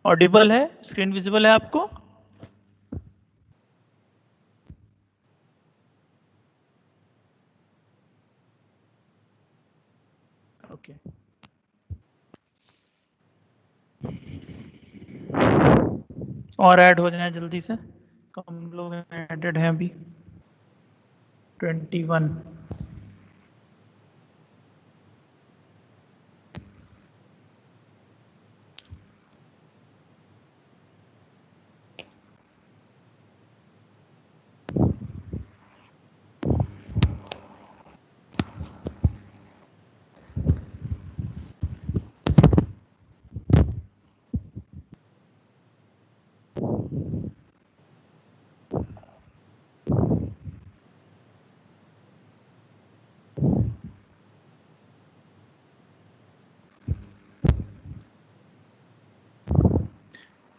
Audible है? Screen visible है आपको? ओके, और ऐड हो जाए जल्दी से, कम लोग एडेड हैं अभी 21।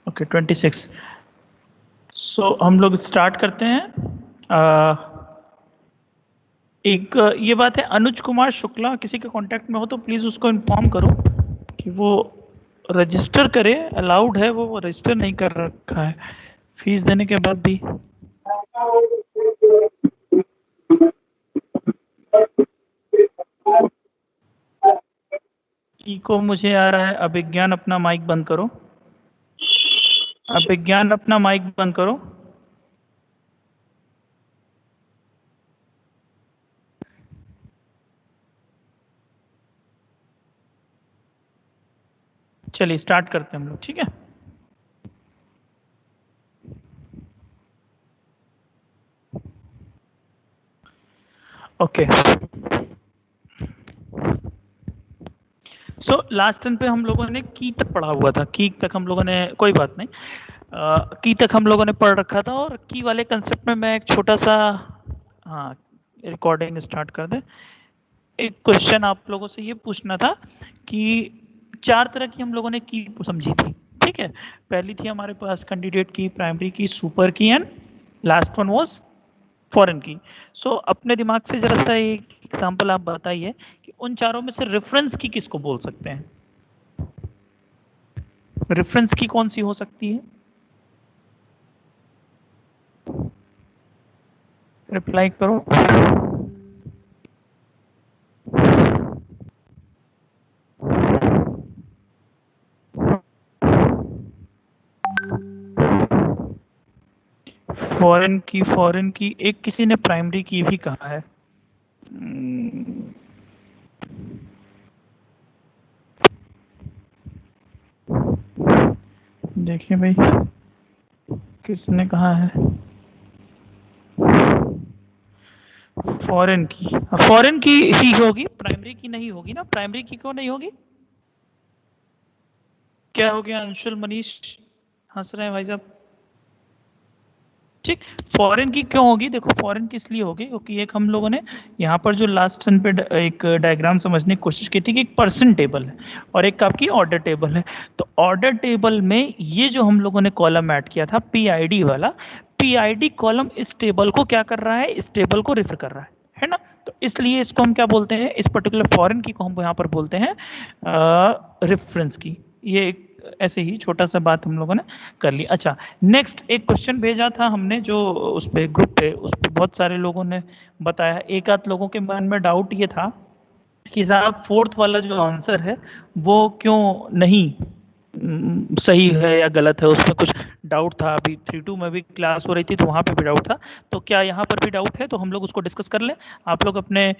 ओके 26। सो हम लोग स्टार्ट करते हैं। एक ये बात है, अनुज कुमार शुक्ला किसी के कांटेक्ट में हो तो प्लीज़ उसको इन्फॉर्म करो कि वो रजिस्टर करे। अलाउड है, वो रजिस्टर नहीं कर रखा है फीस देने के बाद भी। इको मुझे आ रहा है। अभिज्ञान अपना माइक बंद करो। अभिज्ञान अपना माइक बंद करो। चलिए स्टार्ट करते हैं हम लोग, ठीक है? ओके, सो लास्ट टर्न पे हम लोगों ने की तक पढ़ा हुआ था। की तक हम लोगों ने, कोई बात नहीं, की तक हम लोगों ने पढ़ रखा था। और की वाले कंसेप्ट में मैं एक छोटा सा, हाँ, रिकॉर्डिंग स्टार्ट कर दे। एक क्वेश्चन आप लोगों से ये पूछना था कि 4 तरह की हम लोगों ने की समझी थी, ठीक है? पहली थी हमारे पास कैंडिडेट की, प्राइमरी की, सुपर की and last one was foreign की। सो अपने दिमाग से जरा सा एक एग्जांपल आप बताइए कि उन चारों में से रेफरेंस की किसको बोल सकते हैं? रेफरेंस की कौन सी हो सकती है? रिप्लाई करो। फॉरेन की एक किसी ने प्राइमरी की भी कहा है। देखिए भाई, किसने कहा है फॉरेन की? फॉरेन की ही होगी, प्राइमरी की नहीं होगी ना। प्राइमरी की क्यों नहीं होगी? क्या हो गया? अंशुल, मनीष हंस रहे हैं भाई साहब। ठीक, फॉरेन की क्यों होगी? देखो, फॉरेन की इसलिए होगी क्योंकि एक हम लोगों ने यहाँ पर जो लास्ट टर्न पे एक डायग्राम समझने की कोशिश की थी कि एक पर्सन टेबल है और एक आपकी ऑर्डर टेबल है। तो ऑर्डर टेबल में ये जो हम लोगों ने कॉलम ऐड किया था पीआईडी वाला, पीआईडी कॉलम इस टेबल को क्या कर रहा है? इस टेबल को रेफर कर रहा है ना? तो इसलिए इसको हम क्या बोलते हैं? इस पर्टिकुलर फॉरेन की को हम यहाँ पर बोलते हैं रेफरेंस की। ये एक ऐसे ही छोटा सा बात हम लोगों ने कर ली। अच्छा, नेक्स्ट एक क्वेश्चन भेजा था हमने जो उस पे ग्रुप पे, उस पे बहुत सारे लोगों ने बताया। एक आध लोगों के मन में डाउट ये था कि साहब फोर्थ वाला जो आंसर है वो क्यों नहीं सही है या गलत है, उसमें कुछ डाउट था। अभी 3-2 में भी क्लास हो रही थी तो वहाँ पे भी डाउट था। तो क्या यहाँ पर भी डाउट है? तो हम लोग उसको डिस्कस कर लें। आप लोग अपने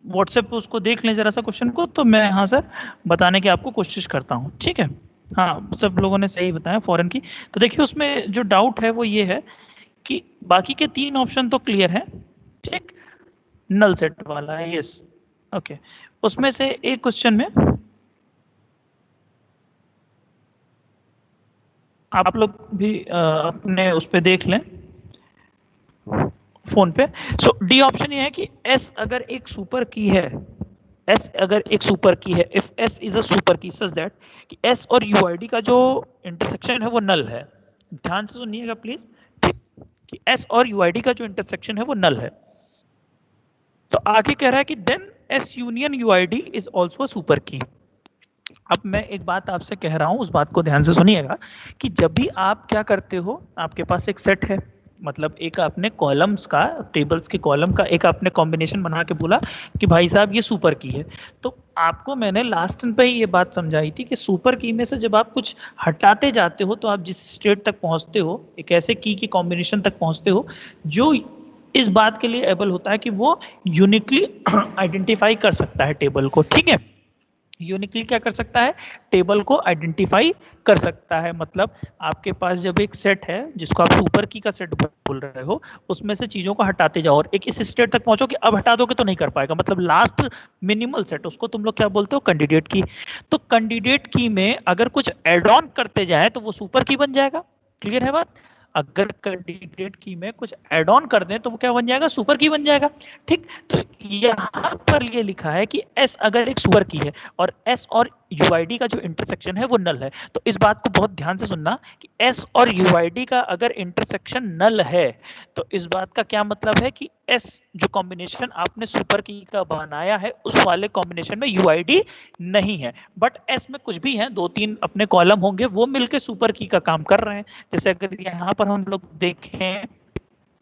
व्हाट्सएप पे उसको देख लें जरा सा क्वेश्चन को, तो मैं यहाँ सर बताने की आपको कोशिश करता हूँ, ठीक है? हाँ, सब लोगों ने सही बताया फॉरेन की। तो देखिए उसमें जो डाउट है वो ये है कि बाकी के 3 ऑप्शन तो क्लियर है, ठीक? नल सेट वाला है, यस, ओके। उसमें से एक क्वेश्चन में आप लोग भी अपने उस पे देख लें फोन पे। सो डी ऑप्शन ये है कि एस अगर एक सुपर की है, एस अगर एक सुपर की है, if S is a super की सच दैट कि एस और यूआईडी का जो इंटरसेक्शन है वो नल है। ध्यान से सुनिएगा प्लीज, ठीक? कि एस और यूआईडी का जो इंटरसेक्शन है वो नल है। तो आगे कह रहा है कि then S union UID is also a super key. अब मैं एक बात आपसे कह रहा हूं, उस बात को ध्यान से सुनिएगा कि जब भी आप क्या करते हो, आपके पास एक सेट है, मतलब एक आपने कॉलम्स का, टेबल्स के कॉलम का एक आपने कॉम्बिनेशन बना के बोला कि भाई साहब ये सुपर की है। तो आपको मैंने लास्ट टाइम पे ही ये बात समझाई थी कि सुपर की में से जब आप कुछ हटाते जाते हो तो आप जिस स्टेट तक पहुंचते हो, एक ऐसे की के कॉम्बिनेशन तक पहुंचते हो जो इस बात के लिए एबल होता है कि वो यूनिकली आइडेंटिफाई कर सकता है टेबल को। ठीक है, यूनिकली क्या कर सकता है, टेबल को आइडेंटिफाई कर सकता है। मतलब आपके पास जब एक सेट है जिसको आप सुपर की का सेट बोल रहे हो, उसमें से चीजों को हटाते जाओ और एक इस स्टेट तक पहुंचो कि अब हटा दोगे तो नहीं कर पाएगा, मतलब लास्ट मिनिमल सेट, उसको तुम लोग क्या बोलते हो, कैंडिडेट की। तो कैंडिडेट की में अगर कुछ एड ऑन करते जाए तो वो सुपर की बन जाएगा। क्लियर है बात? अगर कैंडिडेट की में कुछ एड ऑन कर दें तो वो क्या बन जाएगा, सुपर की बन जाएगा। ठीक, तो यहां पर ये लिखा है कि एस अगर एक सुपर की है और एस और यूआईडी का जो इंटरसेक्शन है वो नल है। तो इस बात को बहुत ध्यान से सुनना कि एस और यूआईडी का अगर इंटरसेक्शन नल है तो इस बात का क्या मतलब है कि एस जो कॉम्बिनेशन आपने सुपर की का बनाया है उस वाले कॉम्बिनेशन में यूआईडी नहीं है, बट एस में कुछ भी है, दो तीन अपने कॉलम होंगे वो मिलके सुपर की का काम कर रहे हैं। जैसे अगर यहाँ पर हम लोग देखें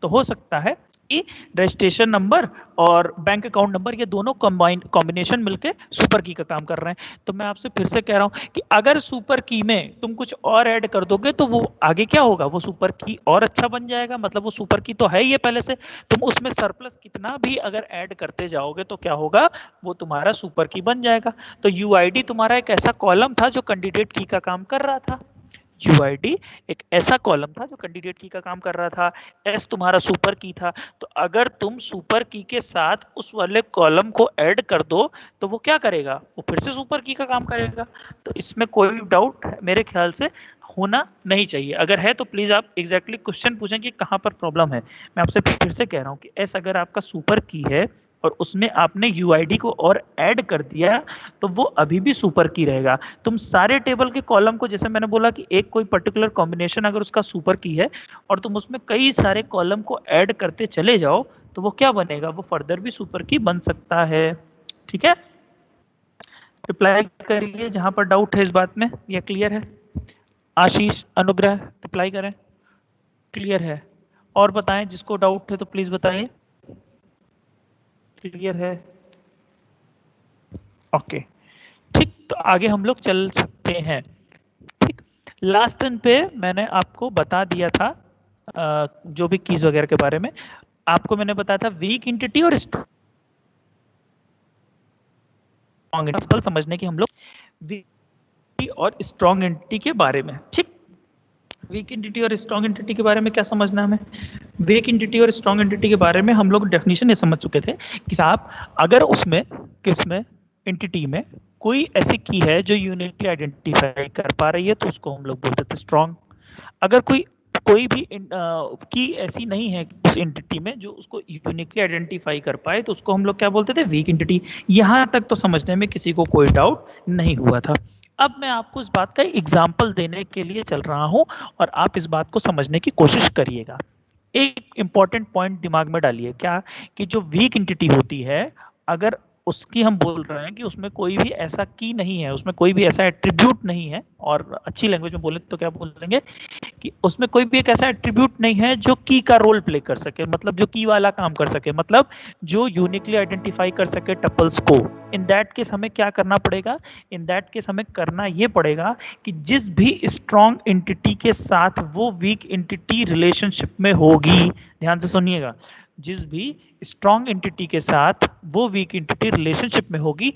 तो हो सकता है कि रजिस्ट्रेशन नंबर और बैंक अकाउंट नंबर ये दोनों कॉम्बिनेशन मिलके सुपर की का काम कर रहे हैं। तो मैं आपसे फिर से कह रहा हूं कि अगर सुपर की में तुम कुछ और ऐड कर दोगे तो वो आगे क्या होगा, वो सुपर की और अच्छा बन जाएगा। मतलब वो सुपर की तो है ही है पहले से, तुम उसमें सरप्लस कितना भी अगर ऐड करते जाओगे तो क्या होगा, वो तुम्हारा सुपर की बन जाएगा। तो यूआईडी तुम्हारा एक ऐसा कॉलम था जो कैंडिडेट की का काम कर रहा था। यूआईडी एक ऐसा कॉलम था जो कैंडिडेट की का काम कर रहा था। एस तुम्हारा सुपर की था। तो अगर तुम सुपर की के साथ उस वाले कॉलम को ऐड कर दो तो वो क्या करेगा, वो फिर से सुपर की का काम करेगा। तो इसमें कोई डाउट मेरे ख्याल से होना नहीं चाहिए। अगर है तो प्लीज आप एग्जैक्टली क्वेश्चन पूछें कि कहां पर प्रॉब्लम है। मैं आपसे फिर से कह रहा हूं कि एस अगर आपका सुपर की है और उसमें आपने यूआईडी को और ऐड कर दिया तो वो अभी भी सुपर की रहेगा। तुम सारे टेबल के कॉलम को, जैसे मैंने बोला कि एक कोई पर्टिकुलर कॉम्बिनेशन अगर उसका सुपर की है और तुम उसमें कई सारे कॉलम को ऐड करते चले जाओ तो वो क्या बनेगा, वो फर्दर भी सुपर की बन सकता है। ठीक है, रिप्लाई करिए जहां पर डाउट है इस बात में, या क्लियर है। आशीष, अनुग्रह, रिप्लाई करें, क्लियर है। और बताएं जिसको डाउट है तो प्लीज बताइए। क्लियर है, ओके। ठीक, तो आगे हम लोग चल सकते हैं। ठीक, लास्ट टर्न पे मैंने आपको बता दिया था जो भी कीज वगैरह के बारे में आपको मैंने बताया था, वीक एंटिटी और स्ट्रॉन्ग एंटिटी समझने की हम लोग वीक और स्ट्रॉन्ग एंटिटी के बारे में। ठीक, वीक एंटिटी और स्ट्रॉन्ग एंटिटी के बारे में क्या समझना हमें, वीक एंटिटी और स्ट्रॉन्ग एंटिटी के बारे में हम लोग डेफिनेशन ये समझ चुके थे कि साहब अगर उसमें किसमें एंटिटी में कोई ऐसी की है जो यूनिकली आइडेंटिफाई कर पा रही है तो उसको हम लोग बोलते थे स्ट्रॉन्ग। अगर कोई भी की ऐसी नहीं है उस एंटिटी में जो उसको यूनिकली आइडेंटिफाई कर पाए तो उसको हम लोग क्या बोलते थे, वीक एंटिटी। यहां तक तो समझने में किसी को कोई डाउट नहीं हुआ था। अब मैं आपको इस बात का एग्जाम्पल देने के लिए चल रहा हूं और आप इस बात को समझने की कोशिश करिएगा। एक इंपॉर्टेंट पॉइंट दिमाग में डालिए, क्या कि जो वीक एंटिटी होती है अगर उसकी हम बोल रहे हैं कि उसमें कोई भी ऐसा की नहीं है, उसमें कोई भी ऐसा एट्रीब्यूट नहीं है, और अच्छी लैंग्वेज में बोले तो क्या बोलेंगे कि उसमें कोई भी एक ऐसा एट्रीब्यूट नहीं है जो की का रोल प्ले कर सके, मतलब जो की वाला काम कर सके, मतलब जो यूनिकली आइडेंटिफाई कर सके टपल्स को। इन दैट केस हमें क्या करना पड़ेगा, इन दैट केस हमें करना ये पड़ेगा कि जिस भी स्ट्रॉन्ग एंटिटी के साथ वो वीक एंटिटी रिलेशनशिप में होगी, ध्यान से सुनिएगा, जिस भी स्ट्रॉन्ग एंटिटी के साथ वो वीक एंटिटी रिलेशनशिप में होगी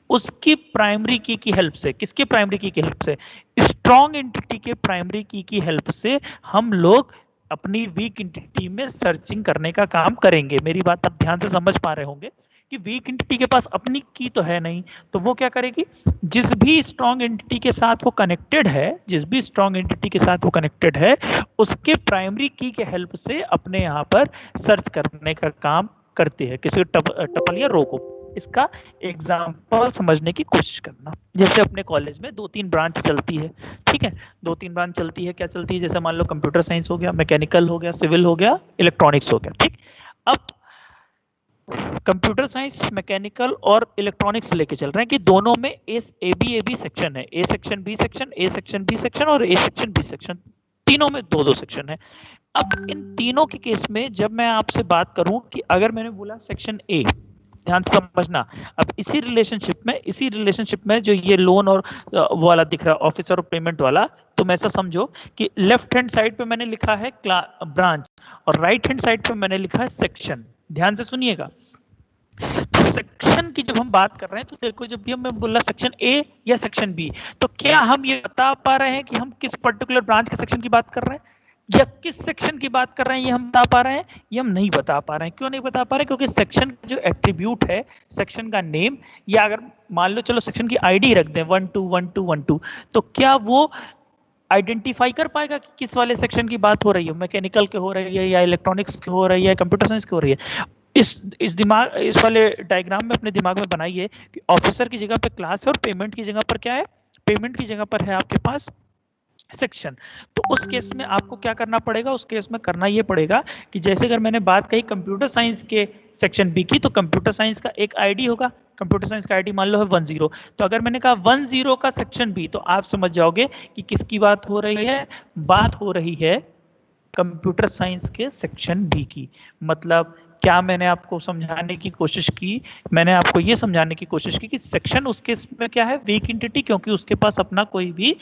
उसकी प्राइमरी की हेल्प से, किसके प्राइमरी की हेल्प से, स्ट्रॉन्ग एंटिटी के प्राइमरी की हेल्प से हम लोग अपनी वीक एंटिटी में सर्चिंग करने का काम करेंगे। मेरी बात आप ध्यान से समझ पा रहे होंगे कि वीक एंटिटी के पास अपनी की तो है नहीं, तो वो क्या करेगी, जिस भी स्ट्रॉन्ग एंटिटी के साथ वो कनेक्टेड है, जिस भी स्ट्रॉन्ग एंटिटी के साथ वो कनेक्टेड है उसके प्राइमरी की के हेल्प से अपने यहाँ पर सर्च करने का काम करती है, किसी टपल या रो को। इसका एग्जाम्पल समझने की कोशिश करना, जैसे अपने कॉलेज में 2-3 ब्रांच चलती है। ठीक है, 2-3 ब्रांच चलती है, क्या चलती है, जैसे मान लो कंप्यूटर साइंस हो गया, मैकेनिकल हो गया, सिविल हो गया, इलेक्ट्रॉनिक्स हो गया। ठीक, अब कंप्यूटर साइंस, मैकेनिकल और इलेक्ट्रॉनिक्स लेके चल रहे हैं कि दोनों में ए बी सेक्शन है, A section B section, A section B section और ए सेक्शन बी सेक्शन, तीनों में दो दो सेक्शन है। अब इन तीनों के केस में जब मैं आपसे बात करूं कि अगर मैंने बोला सेक्शन ए, ध्यान से समझना, अब इसी रिलेशनशिप में जो ये लोन और वाला दिख रहा है, ऑफिसर और पेमेंट वाला, तुम ऐसा समझो कि लेफ्ट हैंड साइड पे मैंने लिखा है ब्रांच और राइट हैंड साइड पे मैंने लिखा है सेक्शन। ध्यान से सुनिएगा, तो सेक्शन की जब हम बात कर रहे हैं तो देखो, जब भी हम बोला सेक्शन ए या सेक्शन बी, तो क्या हम ये बता पा रहे हैं कि हम किस पर्टिकुलर ब्रांच के सेक्शन की बात कर रहे हैं या किस सेक्शन की बात कर रहे हैं, ये हम बता पा रहे हैं? ये हम नहीं बता पा रहे हैं। क्यों नहीं बता पा रहे? क्योंकि सेक्शन का जो एट्रीब्यूट है, सेक्शन का नेम, या अगर मान लो चलो सेक्शन की आईडी रख दें 121212, तो क्या वो आइडेंटिफाई कर पाएगा कि किस वाले सेक्शन की बात हो रही है, मैकेनिकल के हो रही है या इलेक्ट्रॉनिक्स की हो रही है, कंप्यूटर साइंस की हो रही है? इस वाले डायग्राम में अपने दिमाग में बनाइए कि ऑफिसर की जगह पे क्लास है और पेमेंट की जगह पर क्या है? पेमेंट की जगह पर है आपके पास सेक्शन। तो उस केस में आपको क्या करना पड़ेगा? उस केस में करना ये पड़ेगा कि जैसे अगर मैंने बात कही कंप्यूटर साइंस के सेक्शन बी की, तो कंप्यूटर साइंस का एक आईडी होगा, कंप्यूटर साइंस का आईडी मान लो है 10। तो अगर मैंने कहा 10 का सेक्शन बी, तो आप समझ जाओगे कि किसकी बात हो रही है? बात हो रही है कंप्यूटर साइंस के सेक्शन बी की। मतलब क्या मैंने आपको समझाने की कोशिश की? मैंने आपको ये समझाने की कोशिश की कि सेक्शन उस केस में क्या है? वीक एंटिटी, क्योंकि उसके पास अपना कोई भी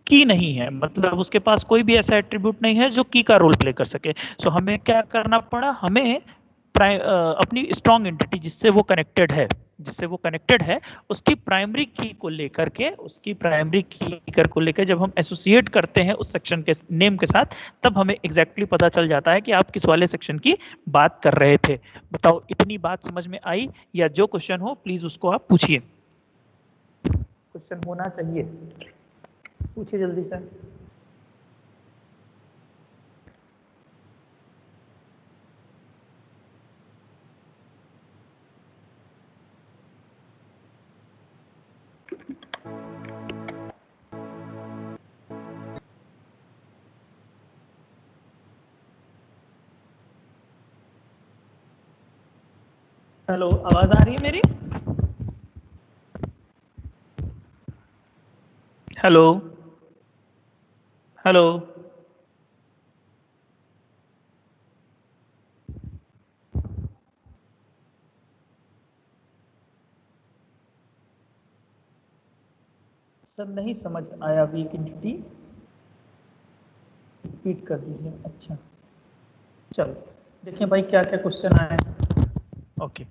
की नहीं है, मतलब उसके पास कोई भी ऐसा एट्रीब्यूट नहीं है जो की का रोल प्ले कर सके। सो हमें क्या करना पड़ा? हमें अपनी स्ट्रॉन्ग एंटिटी जिससे वो कनेक्टेड है उसकी प्राइमरी की को लेकर के जब हम एसोसिएट करते हैं उस सेक्शन के नेम के साथ, तब हमें एग्जैक्टली पता चल जाता है कि आप किस वाले सेक्शन की बात कर रहे थे। बताओ, इतनी बात समझ में आई? या जो क्वेश्चन हो प्लीज उसको आप पूछिए, क्वेश्चन होना चाहिए, पूछिए जल्दी से। हेलो, आवाज आ रही है मेरी? हेलो हेलो सर, नहीं समझ आया। वीक एंटिटी रिपीट कर दीजिए। अच्छा, चलो देखिए भाई क्या क्या क्वेश्चन आए। ओके,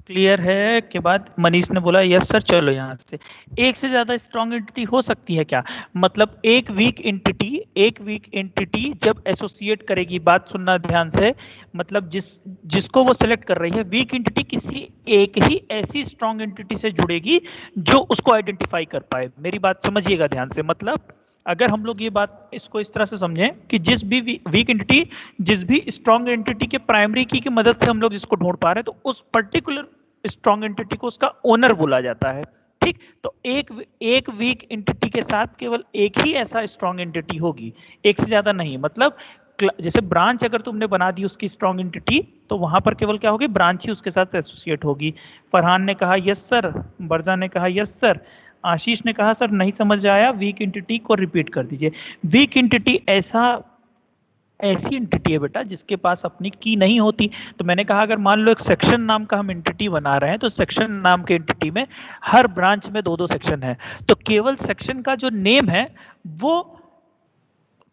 क्लियर है? के बाद मनीष ने बोला यस सर। चलो यहाँ से, एक से ज्यादा स्ट्रॉन्ग एंटिटी हो सकती है क्या? मतलब एक वीक एंटिटी जब एसोसिएट करेगी, बात सुनना ध्यान से, मतलब जिसको वो सिलेक्ट कर रही है, वीक एंटिटी किसी एक ही ऐसी स्ट्रॉन्ग एंटिटी से जुड़ेगी जो उसको आइडेंटिफाई कर पाए। मेरी बात समझिएगा ध्यान से। मतलब अगर हम लोग ये बात इसको इस तरह से समझें कि जिस भी वीक एंटिटी, जिस भी स्ट्रॉन्ग एंटिटी के प्राइमरी की मदद से हम लोग जिसको ढूंढ पा रहे हैं, तो उस पर्टिकुलर स्ट्रॉन्ग एंटिटी को उसका ओनर बोला जाता है। ठीक, तो एक वीक एंटिटी के साथ केवल एक ही ऐसा स्ट्रॉन्ग एंटिटी होगी, एक से ज्यादा नहीं। मतलब जैसे ब्रांच अगर तुमने बना दी उसकी स्ट्रॉन्ग एंटिटी, तो वहां पर केवल क्या होगी? ब्रांच ही उसके साथ एसोसिएट होगी। फरहान ने कहा यस सर, बरजा ने कहा यस सर, आशीष ने कहा सर नहीं समझ आया, वीक एंटिटी को रिपीट कर दीजिए। वीक एंटिटी ऐसी एंटिटी है बेटा जिसके पास अपनी की नहीं होती। तो मैंने कहा अगर मान लो एक सेक्शन नाम का हम एंटिटी बना रहे हैं, तो सेक्शन नाम के एंटिटी में हर ब्रांच में दो सेक्शन है, तो केवल सेक्शन का जो नेम है वो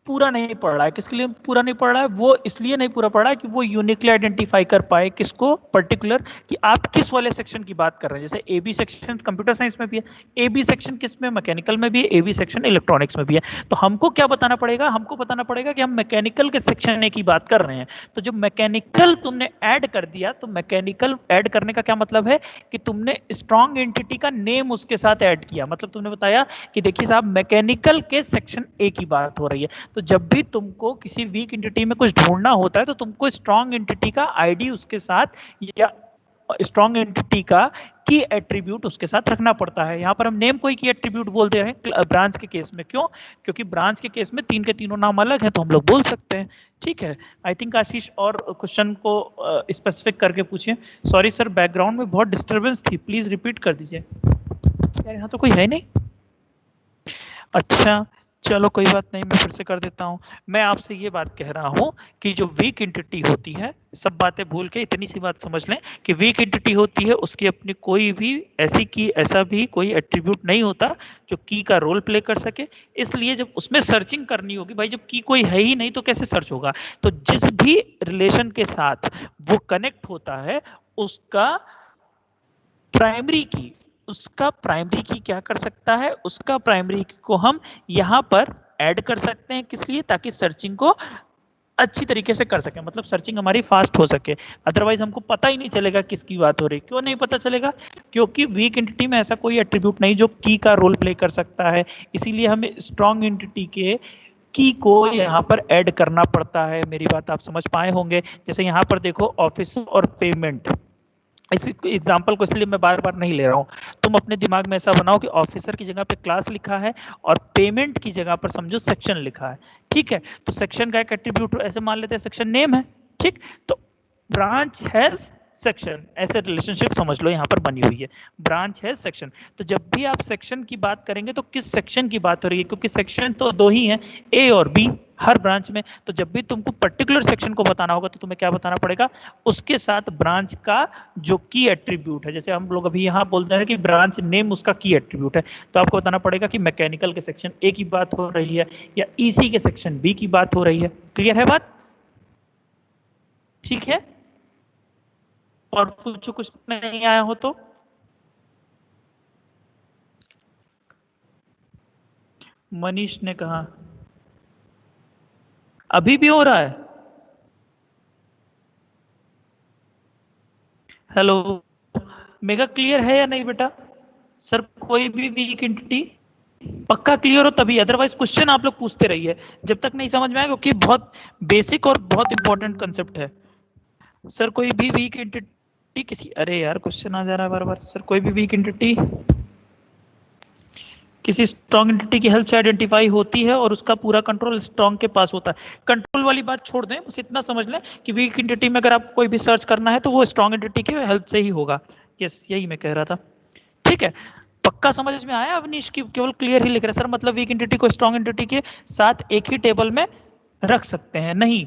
पूरा नहीं पड़ रहा है। किसके लिए पूरा नहीं पड़ रहा है? वो इसलिए नहीं पूरा पड़ रहा है कि वो यूनिकली आइडेंटिफाई कर पाए किसको? पर्टिकुलर, कि आप किस वाले सेक्शन की बात कर रहे हैं। जैसे A B section computer science में भी है, ए बी सेक्शन किस में? मैकेनिकल में भी है, ए बी सेक्शन इलेक्ट्रॉनिक्स में भी है। तो हमको क्या बताना पड़ेगा? हमको बताना पड़ेगा कि हम मैकेनिकल के सेक्शन ए की बात कर रहे हैं। तो जब मैकेनिकल तुमने ऐड कर दिया, तो मैकेनिकल ऐड करने का क्या मतलब है? कि तुमने स्ट्रॉन्ग एंटिटी का नेम उसके साथ ऐड किया। मतलब तुमने बताया कि देखिए साहब, मैकेनिकल के सेक्शन ए की बात हो रही है। तो जब भी तुमको किसी वीक एंटिटी में कुछ ढूंढना होता है, तो तुमको स्ट्रॉन्ग एंटिटी का आईडी उसके साथ, या स्ट्रॉन्ग एंटिटी का की एट्रीब्यूट उसके साथ रखना पड़ता है। यहाँ पर हम नेम को ही की एट्रीब्यूट बोल दे रहे हैं ब्रांच के केस में। क्यों? क्योंकि ब्रांच के केस में तीन के तीनों नाम अलग हैं, तो हम लोग बोल सकते हैं। ठीक है, आई थिंक आशीष और क्वेश्चन को स्पेसिफिक करके पूछिए। सॉरी सर, बैकग्राउंड में बहुत डिस्टर्बेंस थी, प्लीज रिपीट कर दीजिए। यार यहाँ तो कोई है नहीं। अच्छा चलो कोई बात नहीं, मैं फिर से कर देता हूँ। मैं आपसे ये बात कह रहा हूँ कि जो वीक एंटिटी होती है, सब बातें भूल के इतनी सी बात समझ लें कि वीक एंटिटी होती है उसकी अपनी कोई भी ऐसा भी कोई एट्रीब्यूट नहीं होता जो की का रोल प्ले कर सके। इसलिए जब उसमें सर्चिंग करनी होगी, भाई जब की कोई है ही नहीं तो कैसे सर्च होगा? तो जिस भी रिलेशन के साथ वो कनेक्ट होता है उसका प्राइमरी की क्या कर सकता है, उसका प्राइमरी की को हम यहां पर ऐड कर सकते हैं। किस लिए? ताकि सर्चिंग को अच्छी तरीके से कर सके, मतलब सर्चिंग हमारी फास्ट हो सके। अदरवाइज हमको पता ही नहीं चलेगा किसकी बात हो रही। क्यों नहीं पता चलेगा? क्योंकि वीक एंटिटी में ऐसा कोई एट्रीब्यूट नहीं जो की का रोल प्ले कर सकता है। इसीलिए हमें स्ट्रॉन्ग एंटिटी के की को यहाँ पर ऐड करना पड़ता है। मेरी बात आप समझ पाए होंगे। जैसे यहाँ पर देखो ऑफिस और पेमेंट, इस एग्जाम्पल को इसलिए मैं बार बार नहीं ले रहा हूँ, तुम अपने दिमाग में ऐसा बनाओ कि ऑफिसर की जगह पे क्लास लिखा है और पेमेंट की जगह पर समझो सेक्शन लिखा है। ठीक है, तो सेक्शन का एक एट्रीब्यूट ऐसे मान लेते हैं सेक्शन नेम है। ठीक, तो ब्रांच हैज सेक्शन, ऐसे रिलेशनशिप समझ लो यहाँ पर बनी हुई है, ब्रांच है सेक्शन। तो जब भी आप सेक्शन की बात करेंगे तो किस सेक्शन की बात हो रही है? क्योंकि सेक्शन तो दो ही हैं, ए और बी हर ब्रांच में। तो जब भी तुमको पर्टिकुलर सेक्शन को बताना होगा तो तुम्हें क्या बताना पड़ेगा? उसके साथ ब्रांच का जो की एट्रीब्यूट है, जैसे हम लोग अभी यहाँ बोलते हैं कि ब्रांच नेम उसका की एट्रीब्यूट है, तो आपको बताना पड़ेगा कि मैकेनिकल के सेक्शन ए की बात हो रही है या ईसी के सेक्शन बी की बात हो रही है। क्लियर है बात? ठीक है, और कुछ नहीं आया हो तो मनीष ने कहा अभी भी हो रहा है। हेलो, मेगा क्लियर है या नहीं बेटा? सर कोई भी वीक एंटिटी पक्का क्लियर हो तभी, अदरवाइज क्वेश्चन आप लोग पूछते रहिए जब तक नहीं समझ में आएगा, क्योंकि बहुत बेसिक और बहुत इंपॉर्टेंट कंसेप्ट है। सर कोई भी वीक एंटिटी किसी, अरे यार क्वेश्चन आ जा रहा है बार बार। सर कोई भी वीक एंटिटी किसी स्ट्रॉन्ग एंटिटी की हेल्प से आइडेंटिफाई होती है और उसका पूरा कंट्रोल स्ट्रॉन्ग के पास होता है। कंट्रोल वाली बात छोड़ दें, बस इतना समझ लें कि वीक एंटिटी में अगर आप कोई भी सर्च करना है तो वो स्ट्रॉन्ग एंटिटी की हेल्प से ही होगा। यस, यही मैं कह रहा था। ठीक है, पक्का समझ में आया अवनीश? की केवल क्लियर ही लिख रहे सर, मतलब वीक एंटिटी को स्ट्रॉन्ग एंटिटी के साथ एक ही टेबल में रख सकते हैं? नहीं,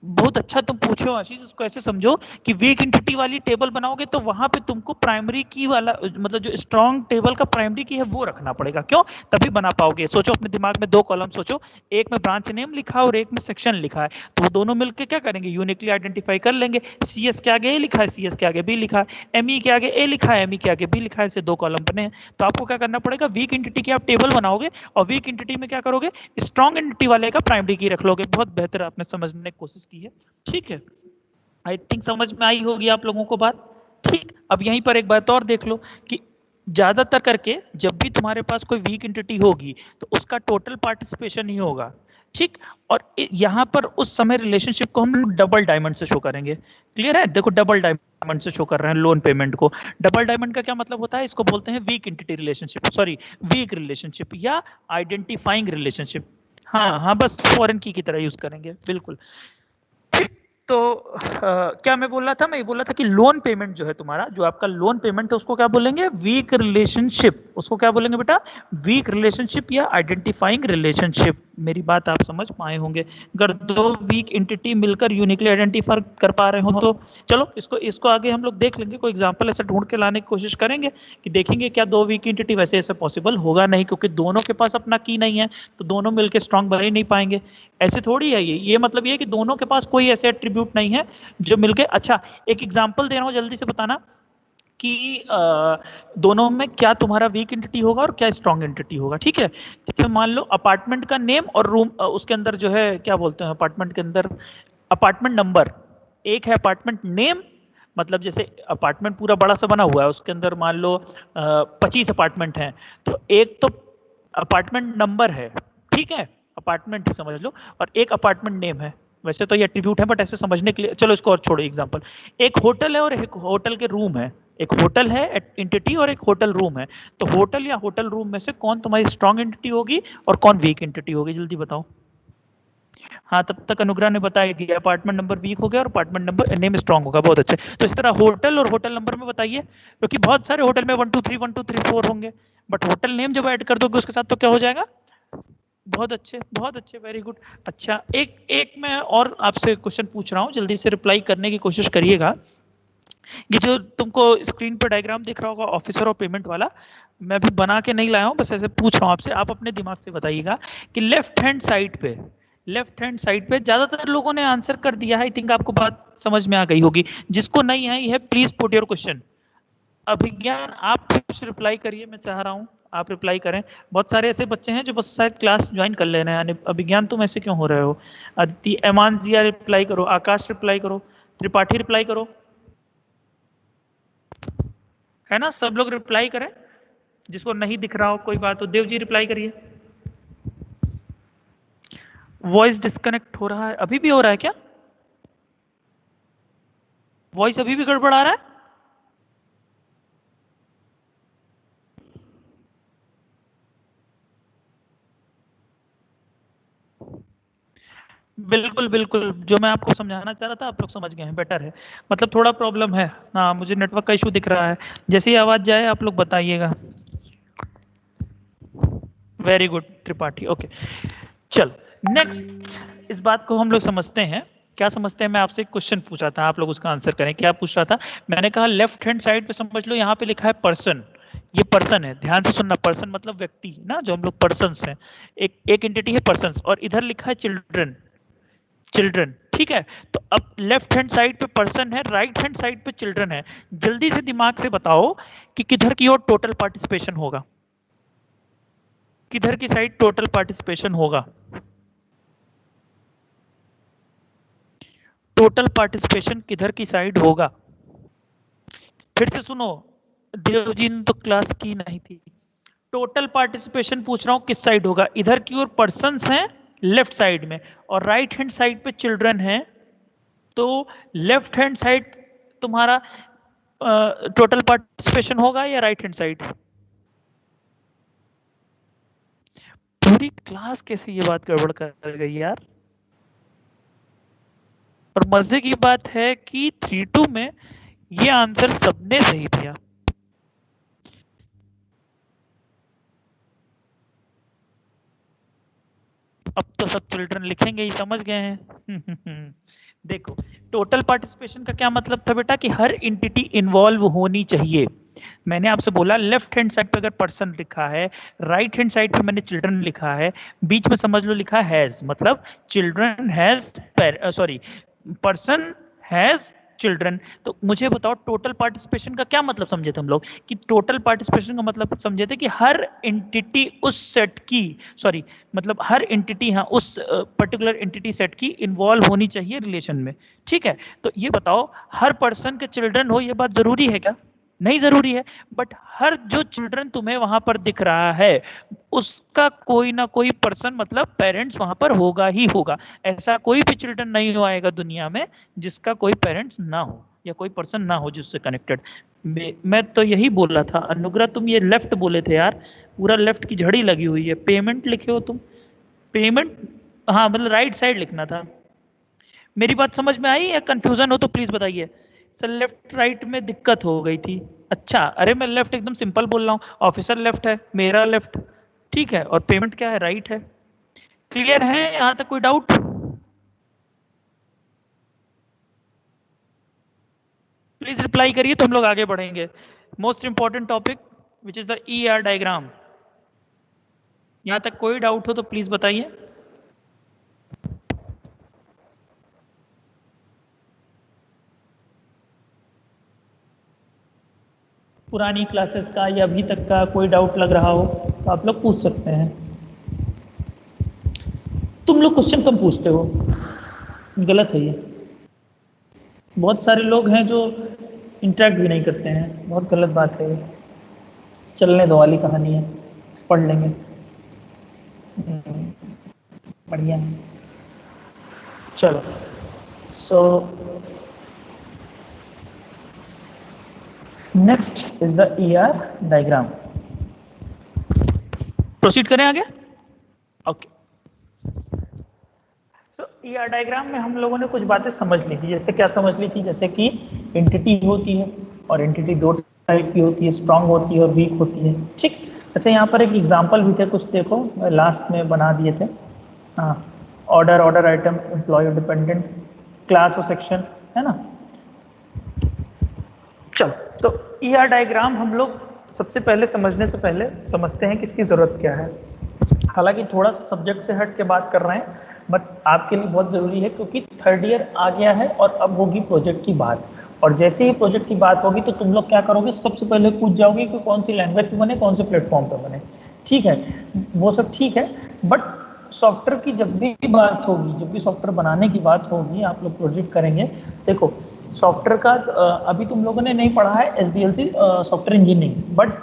बहुत अच्छा तुम पूछो आशीष, उसको ऐसे समझो कि वीक एंटिटी वाली टेबल बनाओगे तो वहां पे तुमको प्राइमरी की वाला, मतलब जो स्ट्रॉन्ग टेबल का प्राइमरी की है वो रखना पड़ेगा। क्यों? तभी बना पाओगे। सोचो अपने दिमाग में दो कॉलम सोचो, एक में ब्रांच नेम लिखा है और एक में सेक्शन लिखा है, तो वो दोनों मिलकर क्या करेंगे? यूनिकली आइडेंटिफाई कर लेंगे। सीएस के आगे ए लिखा है, सीएस के आगे बी लिखा है, एमई के आगे ए लिखा है, एमई के आगे बी लिखा है, ऐसे दो कॉलम बने हैं। तो आपको क्या करना पड़ेगा? वीक एंटिटी की आप टेबल बनाओगे और वीक एंटिटी में क्या करोगे? स्ट्रॉन्ग एंटिटी वाले का प्राइमरी की रख लोगे। बहुत बेहतर आपने समझने की कोशिश की है। ठीक है, आई थिंक समझ में आई होगी आप लोगों को बात। ठीक, अब यहीं पर एक बात और देख लो कि ज्यादातर करके जब भी तुम्हारे पास कोई वीक एंटिटी होगी तो उसका टोटल पार्टिसिपेशन ही होगा। ठीक, और यहां पर उस समय रिलेशनशिप को हम डबल डायमंड से शो करेंगे। क्लियर है? देखो डबल डायमंड से शो कर रहे हैं लोन पेमेंट को। डबल डायमंड का क्या मतलब होता है? इसको बोलते हैं weak entity relationship, sorry week relationship या आइडेंटिफाइंग रिलेशनशिप। हाँ हाँ, बस फॉरेन की तरह यूज करेंगे, बिल्कुल। तो क्या मैं बोल रहा था? मैं ये बोल रहा था कि लोन पेमेंट जो है तुम्हारा, जो आपका लोन पेमेंट है उसको क्या बोलेंगे? Weak relationship. उसको क्या बोलेंगे बेटा? वीक रिलेशनशिप या आइडेंटिफाइंग रिलेशनशिप। मेरी बात आप समझ पाए होंगे। अगर दो वीक एंटिटी मिलकर यूनिकली आइडेंटिफाई कर पा रहे हो तो चलो इसको आगे हम लोग देख लेंगे, कोई एग्जांपल ऐसा ढूंढ के लाने की कोशिश करेंगे कि देखेंगे क्या दो वीक एंटिटी, वैसे ऐसे पॉसिबल होगा नहीं क्योंकि दोनों के पास अपना की नहीं है, तो दोनों मिलकर स्ट्रांग बन ही नहीं पाएंगे। ऐसे थोड़ी है ये मतलब ये कि दोनों के पास कोई ऐसे एट्रीब्यूट नहीं है जो मिलके। अच्छा, एक एग्जांपल दे रहा हूं, जल्दी से बताना कि दोनों में क्या तुम्हारा वीक एंटिटी होगा और क्या स्ट्रॉन्ग एंटिटी होगा। ठीक है, जैसे मान लो अपार्टमेंट का नेम और रूम, उसके अंदर जो है क्या बोलते हैं अपार्टमेंट के अंदर, अपार्टमेंट नंबर। एक है अपार्टमेंट नेम, मतलब जैसे अपार्टमेंट पूरा बड़ा सा बना हुआ है, उसके अंदर मान लो 25 अपार्टमेंट हैं, तो एक तो अपार्टमेंट नंबर है, ठीक है, अपार्टमेंट ही समझ लो, और एक अपार्टमेंट नेम है। वैसे तो ये एट्रीब्यूट है बट ऐसे समझने के लिए चलो इसको और छोड़ो एग्जांपल। एक होटल है और एक होटल के रूम है, एक होटल है एंटिटी और एक होटल रूम है, तो होटल या होटल रूम में से कौन तुम्हारी स्ट्रॉन्ग एंटिटी होगी और कौन वीक एंटिटी होगी, जल्दी बताओ। हाँ, तब तक अनुग्रह ने बता ही दिया, अपार्टमेंट नंबर वीक हो गया और अपार्टमेंट नंबर नेम स्ट्रॉन्ग होगा, बहुत अच्छे। तो इस तरह होटल और होटल नंबर में बताइए, क्योंकि बहुत सारे होटल में 1 2 3 1 2 3 4 होंगे, बट होटल नेम जब ऐड कर दोगे उसके साथ तो क्या हो जाएगा, बहुत अच्छे, वेरी गुड। अच्छा, एक एक मैं और आपसे क्वेश्चन पूछ रहा हूँ, जल्दी से रिप्लाई करने की कोशिश करिएगा। ये जो तुमको स्क्रीन पर डायग्राम दिख रहा होगा ऑफिसर और पेमेंट वाला, मैं भी बना के नहीं लाया हूँ, बस ऐसे पूछ रहा हूँ आपसे, आप अपने दिमाग से बताइएगा कि लेफ्ट हैंड साइड पे ज्यादातर लोगों ने आंसर कर दिया है, आई थिंक आपको बात समझ में आ गई होगी। जिसको नहीं आई है प्लीज पुट योर क्वेश्चन। अभिज्ञान आप कुछ रिप्लाई करिए, मैं चाह रहा हूँ आप रिप्लाई करें। बहुत सारे ऐसे बच्चे हैं जो बस शायद क्लास ज्वाइन कर ले रहे हैं। अभिज्ञान तुम ऐसे क्यों हो रहे हो? अदिति, एमानजिया रिप्लाई करो, आकाश रिप्लाई करो, त्रिपाठी रिप्लाई करो, है ना, सब लोग रिप्लाई करें। जिसको नहीं दिख रहा हो कोई बात, तो देव जी रिप्लाई करिए। वॉइस डिस्कनेक्ट हो रहा है, अभी भी हो रहा है क्या? वॉइस अभी भी गड़बड़ आ रहा है? बिल्कुल बिल्कुल, जो मैं आपको समझाना चाह रहा था आप लोग समझ गए हैं, बेटर है। मतलब थोड़ा प्रॉब्लम है, हाँ मुझे नेटवर्क का इशू दिख रहा है। जैसे ही आवाज जाए आप लोग बताइएगा। Very good Tripathi, okay. चल, नेक्स्ट, इस बात को हम लोग समझते हैं। क्या समझते हैं? मैं आपसे एक क्वेश्चन पूछा था, आप लोग उसका आंसर करें। क्या पूछ रहा था? मैंने कहा लेफ्ट हैंड साइड पे समझ लो, यहाँ पे लिखा है पर्सन। ये पर्सन है, ध्यान से सुनना, पर्सन मतलब व्यक्ति ना, जो हम लोग पर्सन्स हैं। एक एंटिटी है पर्सन्स, और इधर लिखा है चिल्ड्रन। चिल्ड्रन, ठीक है। तो अब लेफ्ट हैंड साइड पे पर्सन है, राइट हैंड साइड पे चिल्ड्रन है। जल्दी से दिमाग से बताओ कि किधर की ओर टोटल पार्टिसिपेशन होगा, किधर की साइड टोटल पार्टिसिपेशन होगा। टोटल पार्टिसिपेशन किधर की साइड होगा? फिर से सुनो, देवजी ने तो क्लास की नहीं थी। टोटल पार्टिसिपेशन पूछ रहा हूं किस साइड होगा। इधर की ओर पर्सन्स हैं लेफ्ट साइड में, और राइट हैंड साइड पे चिल्ड्रन है। तो लेफ्ट हैंड साइड तुम्हारा टोटल पार्टिसिपेशन होगा या राइट हैंड साइड? पूरी क्लास कैसे ये बात गड़बड़ कर गई यार। और मजे की बात है कि 3-2 में ये आंसर सबने सही दिया। अब तो सब चिल्ड्रन लिखेंगे ही, समझ गए हैं। देखो, टोटल पार्टिसिपेशन का क्या मतलब था बेटा, कि हर एंटिटी इन्वॉल्व होनी चाहिए। मैंने आपसे बोला लेफ्ट हैंड साइड पे अगर पर्सन लिखा है, राइट हैंड साइड पे मैंने चिल्ड्रन लिखा है, बीच में समझ लो लिखा हैज, मतलब children has, sorry, person has children. तो मुझे बताओ टोटल पार्टिसिपेशन का क्या मतलब समझे थे हम लोग? कि टोटल पार्टिसिपेशन का मतलब समझे थे कि हर एंटिटी उस सेट की, सॉरी, मतलब हर एंटिटी, हाँ, उस पर्टिकुलर एंटिटी सेट की इन्वॉल्व होनी चाहिए रिलेशन में। ठीक है, तो ये बताओ हर पर्सन के चिल्ड्रन हो, ये बात जरूरी है क्या? नहीं जरूरी है। बट हर जो चिल्ड्रन तुम्हें वहां पर दिख रहा है, उसका कोई ना कोई पर्सन मतलब पेरेंट्स वहां पर होगा ही होगा। ऐसा कोई भी चिल्ड्रन नहीं हो आएगा दुनिया में जिसका कोई पेरेंट्स ना हो या कोई पर्सन ना हो जिससे कनेक्टेड। मैं तो यही बोल रहा था। अनुग्रह, तुम ये लेफ्ट बोले थे यार, पूरा लेफ्ट की झड़ी लगी हुई है। पेमेंट लिखे हो तुम, पेमेंट, हाँ मतलब राइट साइड लिखना था। मेरी बात समझ में आई या कंफ्यूजन हो तो प्लीज बताइए। सर लेफ्ट राइट में दिक्कत हो गई थी। अच्छा, अरे मैं लेफ्ट एकदम सिंपल बोल रहा हूँ, ऑफिसर लेफ्ट है, मेरा लेफ्ट, ठीक है, और पेमेंट क्या है, राइट है। क्लियर है यहाँ तक? कोई डाउट? प्लीज रिप्लाई करिए तो हम लोग आगे बढ़ेंगे। Most important topic which is the E R diagram. यहाँ तक कोई डाउट हो तो प्लीज बताइए। पुरानी क्लासेस का या अभी तक का कोई डाउट लग रहा हो तो आप लोग पूछ सकते हैं। तुम लोग क्वेश्चन कम पूछते हो, गलत है ये। बहुत सारे लोग हैं जो इंटरेक्ट भी नहीं करते हैं, बहुत गलत बात है ये। चलने दो, वाली कहानी है, पढ़ लेंगे। बढ़िया है, चलो। So next is the ER diagram. Proceed करें आगे। ओके, सो ER डायग्राम में हम लोगों ने कुछ बातें समझ ली थी। जैसे क्या समझ ली थी? जैसे कि एंटिटी होती है और एंटिटी दो टाइप की होती है, स्ट्रांग होती है और वीक होती है। ठीक, अच्छा यहाँ पर एक एग्जांपल भी थे कुछ, देखो लास्ट में बना दिए थे। हाँ, order item, employee dependent, class और सेक्शन, है ना। चलो, तो ER डायग्राम हम लोग सबसे पहले समझने से पहले समझते हैं कि इसकी जरूरत क्या है। हालांकि थोड़ा सा सब्जेक्ट से हट के बात कर रहे हैं, बट आपके लिए बहुत जरूरी है क्योंकि थर्ड ईयर आ गया है और अब होगी प्रोजेक्ट की बात। और जैसे ही प्रोजेक्ट की बात होगी तो तुम लोग क्या करोगे, सबसे पहले पूछ जाओगे कि कौन सी लैंग्वेज पे बने, कौन से प्लेटफॉर्म पे बने। ठीक है, वो सब ठीक है, बट सॉफ्टवेयर की जब भी बात होगी, जब भी सॉफ्टवेयर बनाने की बात होगी, आप लोग प्रोजेक्ट करेंगे, देखो सॉफ्टवेयर का अभी तुम लोगों ने नहीं पढ़ा है SDLC सॉफ्टवेयर इंजीनियरिंग, बट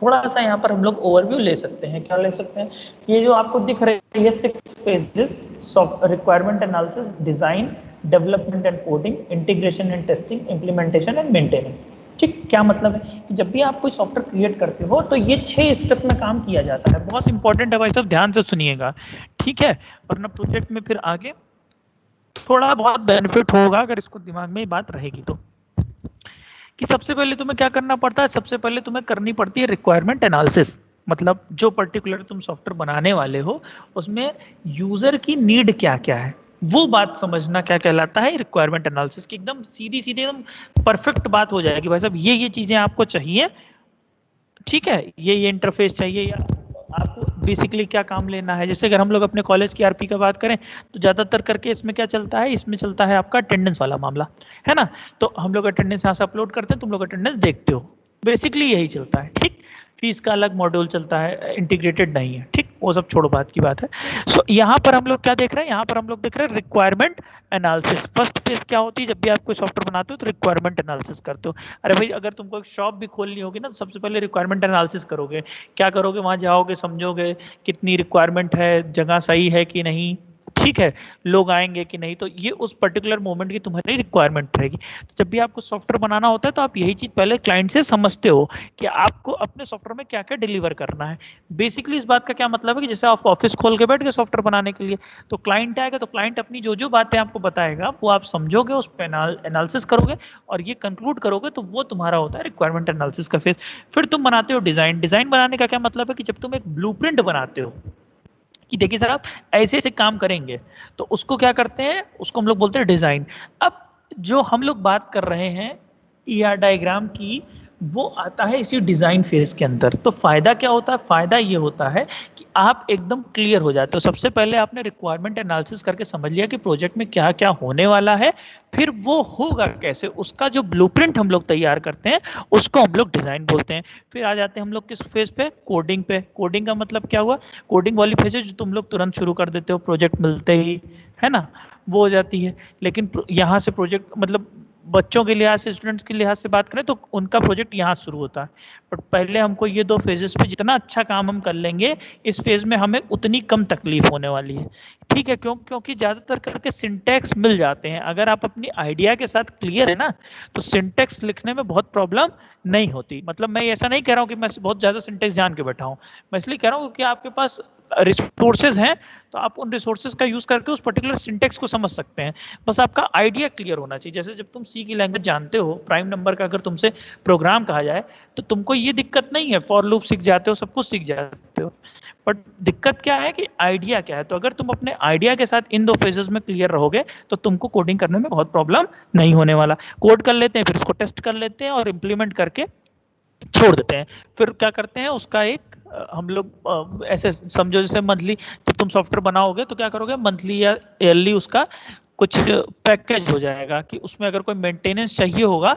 थोड़ा सा यहाँ पर हम लोग ओवरव्यू ले सकते हैं। क्या ले सकते हैं कि ये जो आपको दिख रही है 6 phases, requirement analysis, design, development and coding, integration and testing, implementation and maintenance. ठीक, क्या मतलब है कि जब भी आप कोई सॉफ्टवेयर क्रिएट करते हो तो ये 6 स्टेप में काम किया जाता है। बहुत इंपॉर्टेंट है भाई साहब, ध्यान से सुनिएगा, ठीक है, वरना प्रोजेक्ट में फिर आगे थोड़ा बहुत बेनिफिट होगा अगर इसको दिमाग में बात रहेगी तो। कि सबसे पहले तुम्हें क्या करना पड़ता है, सबसे पहले तुम्हें करनी पड़ती है रिक्वायरमेंट एनालिसिस। मतलब जो पर्टिकुलर तुम सॉफ्टवेयर बनाने वाले हो उसमें यूजर की नीड क्या क्या है, वो बात समझना क्या कहलाता है रिक्वायरमेंट एनालिसिस की। एकदम सीधी सीधी एकदम परफेक्ट बात हो जाएगी भाई साहब, ये चीजें आपको चाहिए, ठीक है, ये इंटरफेस चाहिए, या आपको बेसिकली क्या काम लेना है। जैसे अगर हम लोग अपने कॉलेज की आरपी का बात करें तो ज्यादातर करके इसमें क्या चलता है, इसमें चलता है आपका अटेंडेंस वाला मामला, है ना। तो हम लोग अटेंडेंस यहाँ से अपलोड करते हैं, तुम लोग अटेंडेंस देखते हो, बेसिकली यही चलता है। ठीक, फीस का अलग मॉड्यूल चलता है, इंटीग्रेटेड नहीं है, ठीक, वो सब छोड़ो, बात की बात है। सो यहाँ पर हम लोग क्या देख रहे हैं, यहाँ पर हम लोग देख रहे हैं रिक्वायरमेंट एनालिसिस। फर्स्ट फेज क्या होती है, जब भी आप कोई सॉफ्टवेयर बनाते हो तो रिक्वायरमेंट एनालिसिस करते हो। अरे भाई, अगर तुमको एक शॉप भी खोलनी होगी ना तो सबसे पहले रिक्वायरमेंट एनालिसिस करोगे। क्या करोगे, वहां जाओगे, समझोगे कितनी रिक्वायरमेंट है, जगह सही है कि नहीं, ठीक है, लोग आएंगे कि नहीं, तो ये उस पर्टिकुलर मोमेंट की तुम्हारी रिक्वायरमेंट रहेगी। तो जब भी आपको सॉफ्टवेयर बनाना होता है तो आप यही चीज पहले क्लाइंट से समझते हो कि आपको अपने सॉफ्टवेयर में क्या क्या डिलीवर करना है। बेसिकली इस बात का क्या मतलब है कि जैसे आप ऑफिस खोल के बैठ गए सॉफ्टवेयर बनाने के लिए, तो क्लाइंट आएगा, तो क्लाइंट अपनी जो जो बातें आपको बताएगा वो आप समझोगे, उस पर एनालिसिस करोगे और ये कंक्लूड करोगे, तो वो तुम्हारा होता है रिक्वायरमेंट एनालिसिस का फेज। फिर तुम बनाते हो डिजाइन। डिजाइन बनाने का क्या मतलब है कि जब तुम एक ब्लूप्रिंट बनाते हो कि देखिए सर आप ऐसे ऐसे काम करेंगे, तो उसको क्या करते हैं, उसको हम लोग बोलते हैं डिजाइन। अब जो हम लोग बात कर रहे हैं ER डायग्राम की, वो आता है इसी डिजाइन फेज के अंदर। तो फायदा क्या होता है, फायदा ये होता है कि आप एकदम क्लियर हो जाते हो। सबसे पहले आपने रिक्वायरमेंट एनालिसिस करके समझ लिया कि प्रोजेक्ट में क्या क्या होने वाला है, फिर वो होगा कैसे, उसका जो ब्लूप्रिंट हम लोग तैयार करते हैं उसको हम लोग डिजाइन बोलते हैं। फिर आ जाते हैं हम लोग किस फेज पे, कोडिंग पे। कोडिंग का मतलब क्या हुआ, कोडिंग वाली फेज है जो तुम लोग तुरंत शुरू कर देते हो प्रोजेक्ट मिलते ही, है ना, वो हो जाती है। लेकिन यहाँ से प्रोजेक्ट मतलब बच्चों के लिहाज से, स्टूडेंट्स के लिहाज से बात करें तो उनका प्रोजेक्ट यहाँ शुरू होता है। बट पहले हमको ये 2 फेजेस पे जितना अच्छा काम हम कर लेंगे, इस फेज में हमें उतनी कम तकलीफ होने वाली है, ठीक है। क्योंकि ज्यादातर करके सिंटैक्स मिल जाते हैं। अगर आप अपनी आइडिया के साथ क्लियर है ना, तो सिंटैक्स लिखने में बहुत प्रॉब्लम नहीं होती। मतलब मैं ऐसा नहीं कह रहा हूँ कि मैं बहुत ज्यादा सिंटैक्स जान के बैठा हूँ, मैं इसलिए कह रहा हूँ कि आपके पास रिसोर्सेज हैं तो आप उन रिसोर्सेज का यूज करके उस पर्टिकुलर सिंटेक्स को समझ सकते हैं। बस आपका आइडिया क्लियर होना चाहिए। जैसे जब तुम सी की लैंग्वेज जानते हो, प्राइम नंबर का अगर तुमसे प्रोग्राम कहा जाए तो तुमको ये दिक्कत नहीं है, फॉर लूप सीख जाते हो, सब कुछ सीख जाते हो। बट दिक्कत क्या है कि आइडिया क्या है। तो अगर तुम अपने आइडिया के साथ इन 2 फेजेस में क्लियर रहोगे तो तुमको कोडिंग करने में बहुत प्रॉब्लम नहीं होने वाला। कोड कर लेते हैं, फिर उसको टेस्ट कर लेते हैं और इम्प्लीमेंट करके छोड़ देते हैं। फिर क्या करते हैं, उसका एक हम लोग ऐसे समझो जैसे मंथली, जब तुम सॉफ्टवेयर बनाओगे तो क्या करोगे, मंथली या ईयरली उसका कुछ पैकेज हो जाएगा कि उसमें अगर कोई मेंटेनेंस चाहिए होगा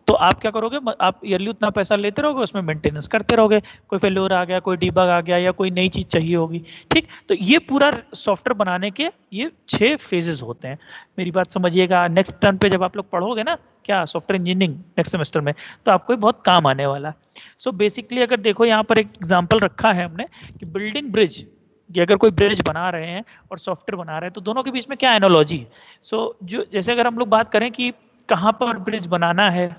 तो आप क्या करोगे, आप ईयरली उतना पैसा लेते रहोगे, उसमें मेंटेनेंस करते रहोगे। कोई फेल्योर आ गया, कोई डीबग आ गया या कोई नई चीज चाहिए होगी, ठीक। तो ये पूरा सॉफ्टवेयर बनाने के ये 6 फेजेस होते हैं। मेरी बात समझिएगा। नेक्स्ट टर्म पे जब आप लोग पढ़ोगे ना क्या सॉफ्टवेयर इंजीनियरिंग नेक्स्ट सेमेस्टर में, तो आपको बहुत काम आने वाला है। सो बेसिकली अगर देखो यहाँ पर एक एग्जांपल रखा है हमने कि बिल्डिंग ब्रिज, कि अगर कोई ब्रिज बना रहे हैं और सॉफ्टवेयर बना रहे हैं तो दोनों के बीच में क्या एनालॉजी है। सो जो जैसे अगर हम लोग बात करें कि कहाँ पर ब्रिज बनाना है,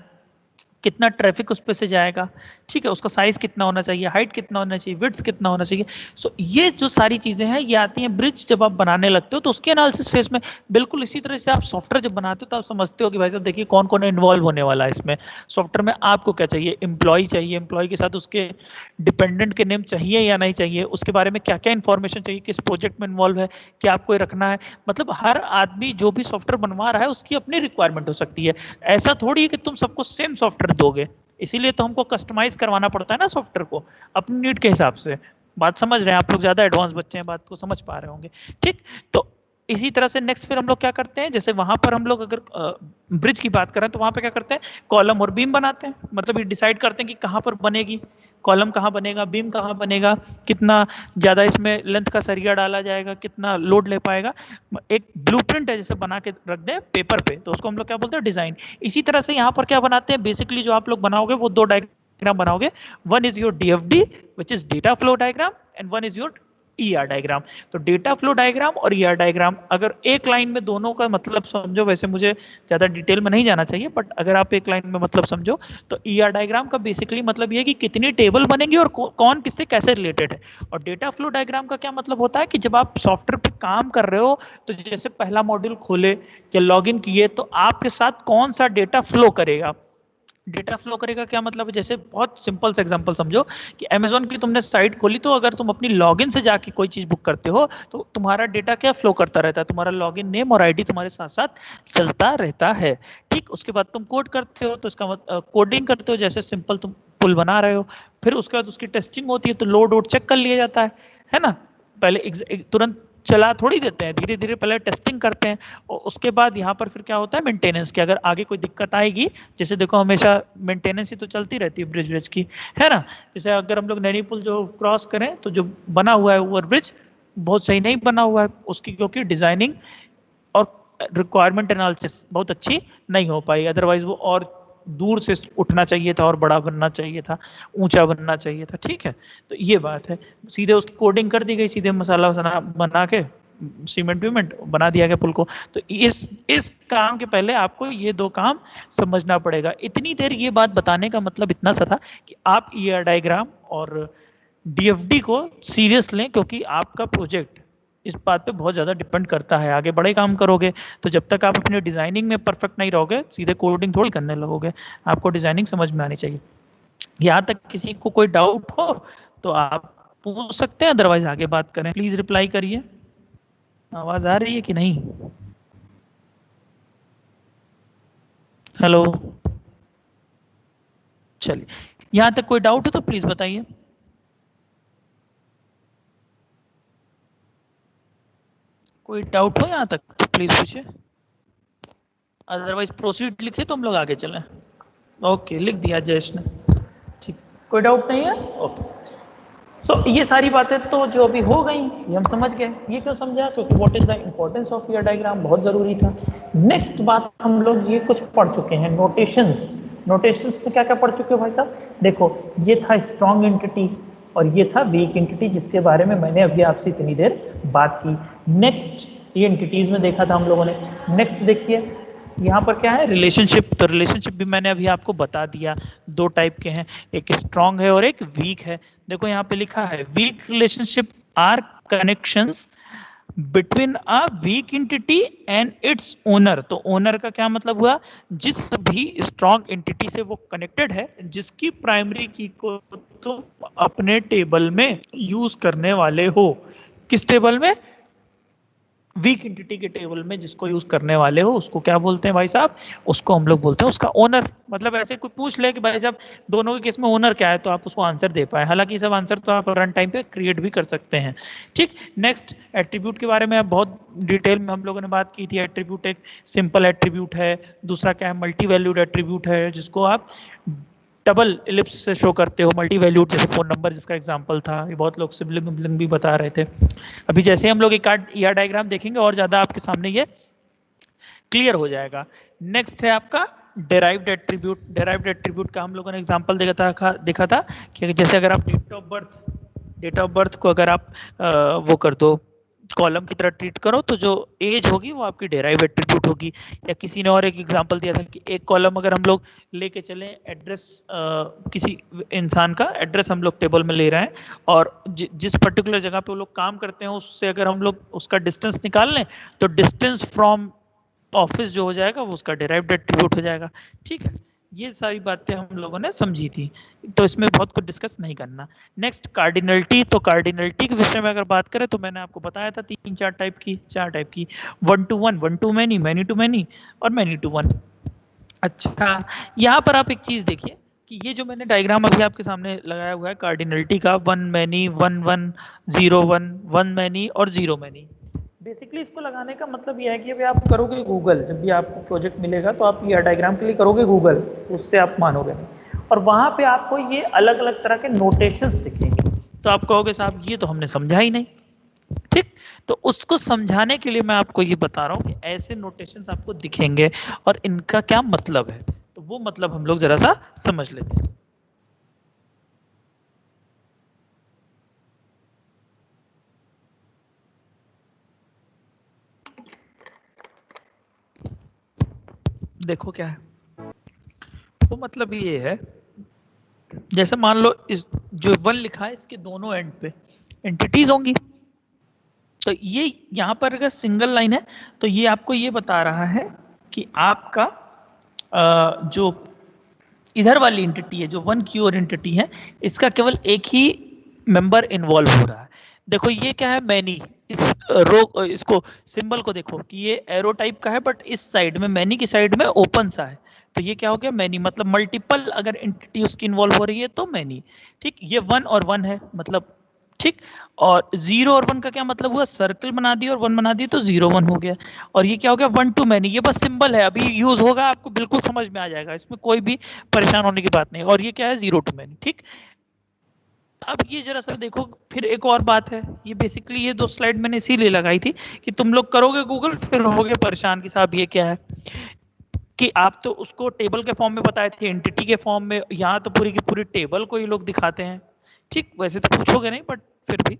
कितना ट्रैफिक उस पे से जाएगा, ठीक है, उसका साइज कितना होना चाहिए, हाइट कितना होना चाहिए, विड्थ कितना होना चाहिए। सो ये जो सारी चीजें हैं ये आती हैं ब्रिज जब आप बनाने लगते हो तो उसके एनालिसिस फेज में। बिल्कुल इसी तरह से आप सॉफ्टवेयर जब बनाते हो तो आप समझते हो कि भाई साहब देखिए कौन कौन इन्वॉल्व होने वाला है इसमें सॉफ्टवेयर में। आपको क्या चाहिए, एम्प्लॉय चाहिए, एम्प्लॉय के साथ उसके डिपेंडेंट के नेम चाहिए या नहीं चाहिए, उसके बारे में क्या क्या इन्फॉर्मेशन चाहिए, किस प्रोजेक्ट में इन्वॉल्व है, क्या आपको रखना है। मतलब हर आदमी जो भी सॉफ्टवेयर बनवा रहा है उसकी अपनी रिक्वायरमेंट हो सकती है। ऐसा थोड़ी है कि तुम सबको सेम सॉफ्टवेयर दोगे, इसीलिए तो हमको कस्टमाइज करवाना पड़ता है ना सॉफ्टवेयर को अपनी नीड के हिसाब से। बात समझ रहे हैं आप लोग, ज्यादा एडवांस बच्चे हैं, बात को समझ पा रहे होंगे। ठीक, तो इसी तरह से नेक्स्ट फिर हम लोग क्या करते हैं, जैसे वहां पर हम लोग अगर ब्रिज की बात करें तो वहां पे क्या करते हैं, कॉलम और बीम बनाते हैं। मतलब ये डिसाइड करते हैं कि कहां पर बनेगी कॉलम, कहां बनेगा बीम, कहां बनेगा, कितना ज्यादा इसमें लेंथ का सरिया डाला जाएगा, कितना लोड ले पाएगा। एक ब्लूप्रिंट है जैसे बना के रख दें पेपर पे, तो उसको हम लोग क्या बोलते हैं, डिजाइन। इसी तरह से यहाँ पर क्या बनाते हैं, बेसिकली जो आप लोग बनाओगे वो दो डायग्राम बनाओगे। One is your DFD which is data flow diagram, and one is your ER diagram. तो डेटा फ्लो डायग्राम और ईआर डायग्राम अगर एक लाइन में दोनों का मतलब समझो, वैसे मुझे ज्यादा डिटेल में नहीं जाना चाहिए, बट अगर आप एक लाइन में मतलब समझो तो ईआर डायग्राम का बेसिकली मतलब ये है कि कितनी टेबल बनेंगी और कौन किससे कैसे रिलेटेड है। और डेटा फ्लो डायग्राम का क्या मतलब होता है कि जब आप सॉफ्टवेयर पे काम कर रहे हो तो जैसे पहला मॉड्यूल खोले या लॉग इन किए तो आपके साथ कौन सा डेटा फ्लो करेगा। डेटा फ्लो करेगा क्या मतलब है, जैसे बहुत सिंपल सा एग्जांपल समझो कि अमेजोन की तुमने साइट खोली, तो अगर तुम अपनी लॉगिन से जाके कोई चीज बुक करते हो तो तुम्हारा डेटा क्या फ्लो करता रहता है, तुम्हारा लॉगिन नेम और आईडी तुम्हारे साथ साथ चलता रहता है। ठीक, उसके बाद तुम कोड करते हो तो इसका कोडिंग करते हो, जैसे सिंपल तुम पुल बना रहे हो, फिर उसके बाद उसकी टेस्टिंग होती है तो लोड वोड चेक कर लिया जाता है ना। पहले तुरंत चला थोड़ी देते हैं, धीरे धीरे पहले टेस्टिंग करते हैं, और उसके बाद यहाँ पर फिर क्या होता है, मेंटेनेंस की। अगर आगे कोई दिक्कत आएगी, जैसे देखो हमेशा मेंटेनेंस ही तो चलती रहती है ब्रिज की, है ना। जैसे अगर हम लोग नैनी पुल जो क्रॉस करें तो जो बना हुआ है ओवर ब्रिज बहुत सही नहीं बना हुआ है उसकी, क्योंकि डिजाइनिंग और रिक्वायरमेंट एनालिसिस बहुत अच्छी नहीं हो पाई। अदरवाइज वो और दूर से उठना चाहिए था और बड़ा बनना चाहिए था, ऊंचा बनना चाहिए था। ठीक है, तो ये बात है। सीधे उसकी कोडिंग कर दी गई, सीधे मसाला वसाला बना के सीमेंट वीमेंट बना दिया गया पुल को। तो इस काम के पहले आपको ये दो काम समझना पड़ेगा। इतनी देर ये बात बताने का मतलब इतना सा था कि आप ईआर डायग्राम और डीएफडी को सीरियस लें, क्योंकि आपका प्रोजेक्ट इस बात पे बहुत ज़्यादा डिपेंड करता है। आगे बड़े काम करोगे तो जब तक आप अपने डिजाइनिंग में परफेक्ट नहीं रहोगे, सीधे कोडिंग थोड़ी करने लगोगे। आपको डिजाइनिंग समझ में आनी चाहिए। यहाँ तक किसी को कोई डाउट हो तो आप पूछ सकते हैं, अदरवाइज आगे बात करें। प्लीज रिप्लाई करिए। आवाज आ रही है कि नहीं? हेलो, चलिए, यहाँ तक कोई डाउट हो तो प्लीज बताइए। कोई डाउट हो यहाँ तक तो प्लीज पूछिए, अदरवाइज प्रोसीड लिखे तो हम लोग आगे चलें। ओके, लिख दिया जयेश ने। ठीक, कोई डाउट नहीं है? ओके। सो ये सारी बातें तो जो अभी हो गई ये हम समझ गए। ये क्यों समझा? क्योंकि what is the importance of ER diagram बहुत जरूरी था। नेक्स्ट बात हम लोग ये कुछ पढ़ चुके हैं, नोटेशंस। नोटेशंस में क्या क्या पढ़ चुके हो भाई साहब? देखो, ये था स्ट्रॉन्ग एंटिटी और ये था वीक एंटिटी, जिसके बारे में मैंने अभी आपसे इतनी देर बात की। नेक्स्ट ये एंटिटीज में देखा था हम लोगों ने। नेक्स्ट देखिए यहाँ पर क्या है, रिलेशनशिप। तो रिलेशनशिप भी मैंने अभी आपको बता दिया, दो टाइप के हैं, एक स्ट्रांग है और एक वीक है। देखो यहाँ पे लिखा है weak relationship are connections between a weak entity and its owner. तो ओनर का क्या मतलब हुआ? जिस भी स्ट्रांग एंटिटी से वो कनेक्टेड है, जिसकी प्राइमरी की को तुम अपने टेबल में यूज करने वाले हो। किस टेबल में? वीक एंटिटी के टेबल में जिसको यूज करने वाले हो उसको क्या बोलते हैं भाई साहब? उसको हम लोग बोलते हैं उसका ओनर। मतलब ऐसे कोई पूछ ले कि भाई साहब दोनों के केस में ओनर क्या है, तो आप उसको आंसर दे पाए। हालांकि ये सब आंसर तो आप रन टाइम पे क्रिएट भी कर सकते हैं। ठीक, नेक्स्ट एट्रीब्यूट के बारे में बहुत डिटेल में हम लोगों ने बात की थी। एट्रीब्यूट एक सिंपल एट्रीब्यूट है, दूसरा क्या है, मल्टी वैल्यूड एट्रीब्यूट है, जिसको आप डबल इलिप्स से शो करते हो। मल्टी वैल्यूड जैसे फोन नंबर जिसका एग्जांपल था, ये बहुत लोग सिबलिंग भी बता रहे थे। अभी जैसे हम लोग एक ईआर डायग्राम देखेंगे और ज्यादा आपके सामने ये क्लियर हो जाएगा। नेक्स्ट है आपका डेराइव्ड एट्रीब्यूट। डेराइव्ड एट्रीब्यूट का हम लोगों ने एग्जांपल देखा था कि जैसे अगर आप डेट ऑफ बर्थ को अगर आप वो कर दो, कॉलम की तरह ट्रीट करो तो जो एज होगी वो आपकी डेराइव एट्रीब्यूट होगी। या किसी ने और एक एग्जांपल दिया था कि एक कॉलम अगर हम लोग लेके चले एड्रेस, किसी इंसान का एड्रेस हम लोग टेबल में ले रहे हैं और जिस पर्टिकुलर जगह पे वो लोग काम करते हैं उससे अगर हम लोग उसका डिस्टेंस निकाल लें तो डिस्टेंस फ्रॉम ऑफिस जो हो जाएगा वो उसका डेराइव्ड एट्रीब्यूट हो जाएगा। ठीक है, ये सारी बातें हम लोगों ने समझी थी, तो इसमें बहुत कुछ डिस्कस नहीं करना। नेक्स्ट कार्डिनलिटी, तो कार्डिनलिटी के विषय में अगर बात करें तो मैंने आपको बताया था चार टाइप की, 1 to 1, 1 to many, many to many और many to 1। अच्छा, यहाँ पर आप एक चीज देखिए कि ये जो मैंने डायग्राम अभी आपके सामने लगाया हुआ है कार्डिनलिटी का, 1 many, 1 1, 0 1, 1 many और 0 many। बेसिकली इसको लगाने का मतलब ये है कि अभी आप करोगे गूगल, जब भी आपको प्रोजेक्ट मिलेगा तो आप ये डायग्राम के लिए करोगे गूगल, उससे आप मानोगे नहीं, और वहां पे आपको ये अलग अलग तरह के नोटेशंस दिखेंगे तो आप कहोगे साहब ये तो हमने समझा ही नहीं। ठीक, तो उसको समझाने के लिए मैं आपको ये बता रहा हूँ कि ऐसे नोटेशंस आपको दिखेंगे और इनका क्या मतलब है, तो वो मतलब हम लोग जरा सा समझ लेते हैं। देखो क्या है, तो मतलब ये है, जैसे मान लो इस जो 1 लिखा है इसके दोनों एंड पे एंटिटीज होंगी, तो ये यहाँ पर अगर सिंगल लाइन है तो ये आपको ये बता रहा है कि आपका जो इधर वाली एंटिटी है, जो 1 की ओर एंटिटी है, इसका केवल एक ही मेंबर इन्वॉल्व हो रहा है। देखो ये क्या है, मैनी, इस रो, इसको सिंबल को देखो कि ये एरो टाइप का है बट इस साइड में, मैनी की साइड में ओपन सा है, तो ये क्या हो गया, मैनी, मतलब मल्टीपल अगर एंटिटी उसकी इन्वॉल्व हो रही है तो मैनी। ठीक, ये 1 और 1 है मतलब, ठीक, और 0 और 1 का क्या मतलब हुआ, सर्कल बना दिया और 1 बना दिया तो 0 1 हो गया। और ये क्या हो गया, 1 to many, ये बस सिंबल है, अभी यूज होगा आपको बिल्कुल समझ में आ जाएगा, इसमें कोई भी परेशान होने की बात नहीं। और ये क्या है, 0 to many। ठीक, अब ये जरा सा देखो, फिर एक और बात है, ये बेसिकली ये 2 स्लाइड मैंने इसीलिए लगाई थी कि तुम लोग करोगे गूगल फिर होगे परेशान कि साहब ये क्या है, कि आप तो उसको टेबल के फॉर्म में बताए थे, एंटिटी के फॉर्म में, यहाँ तो पूरी की पूरी टेबल को ही लोग दिखाते हैं। ठीक, वैसे तो पूछोगे नहीं बट फिर भी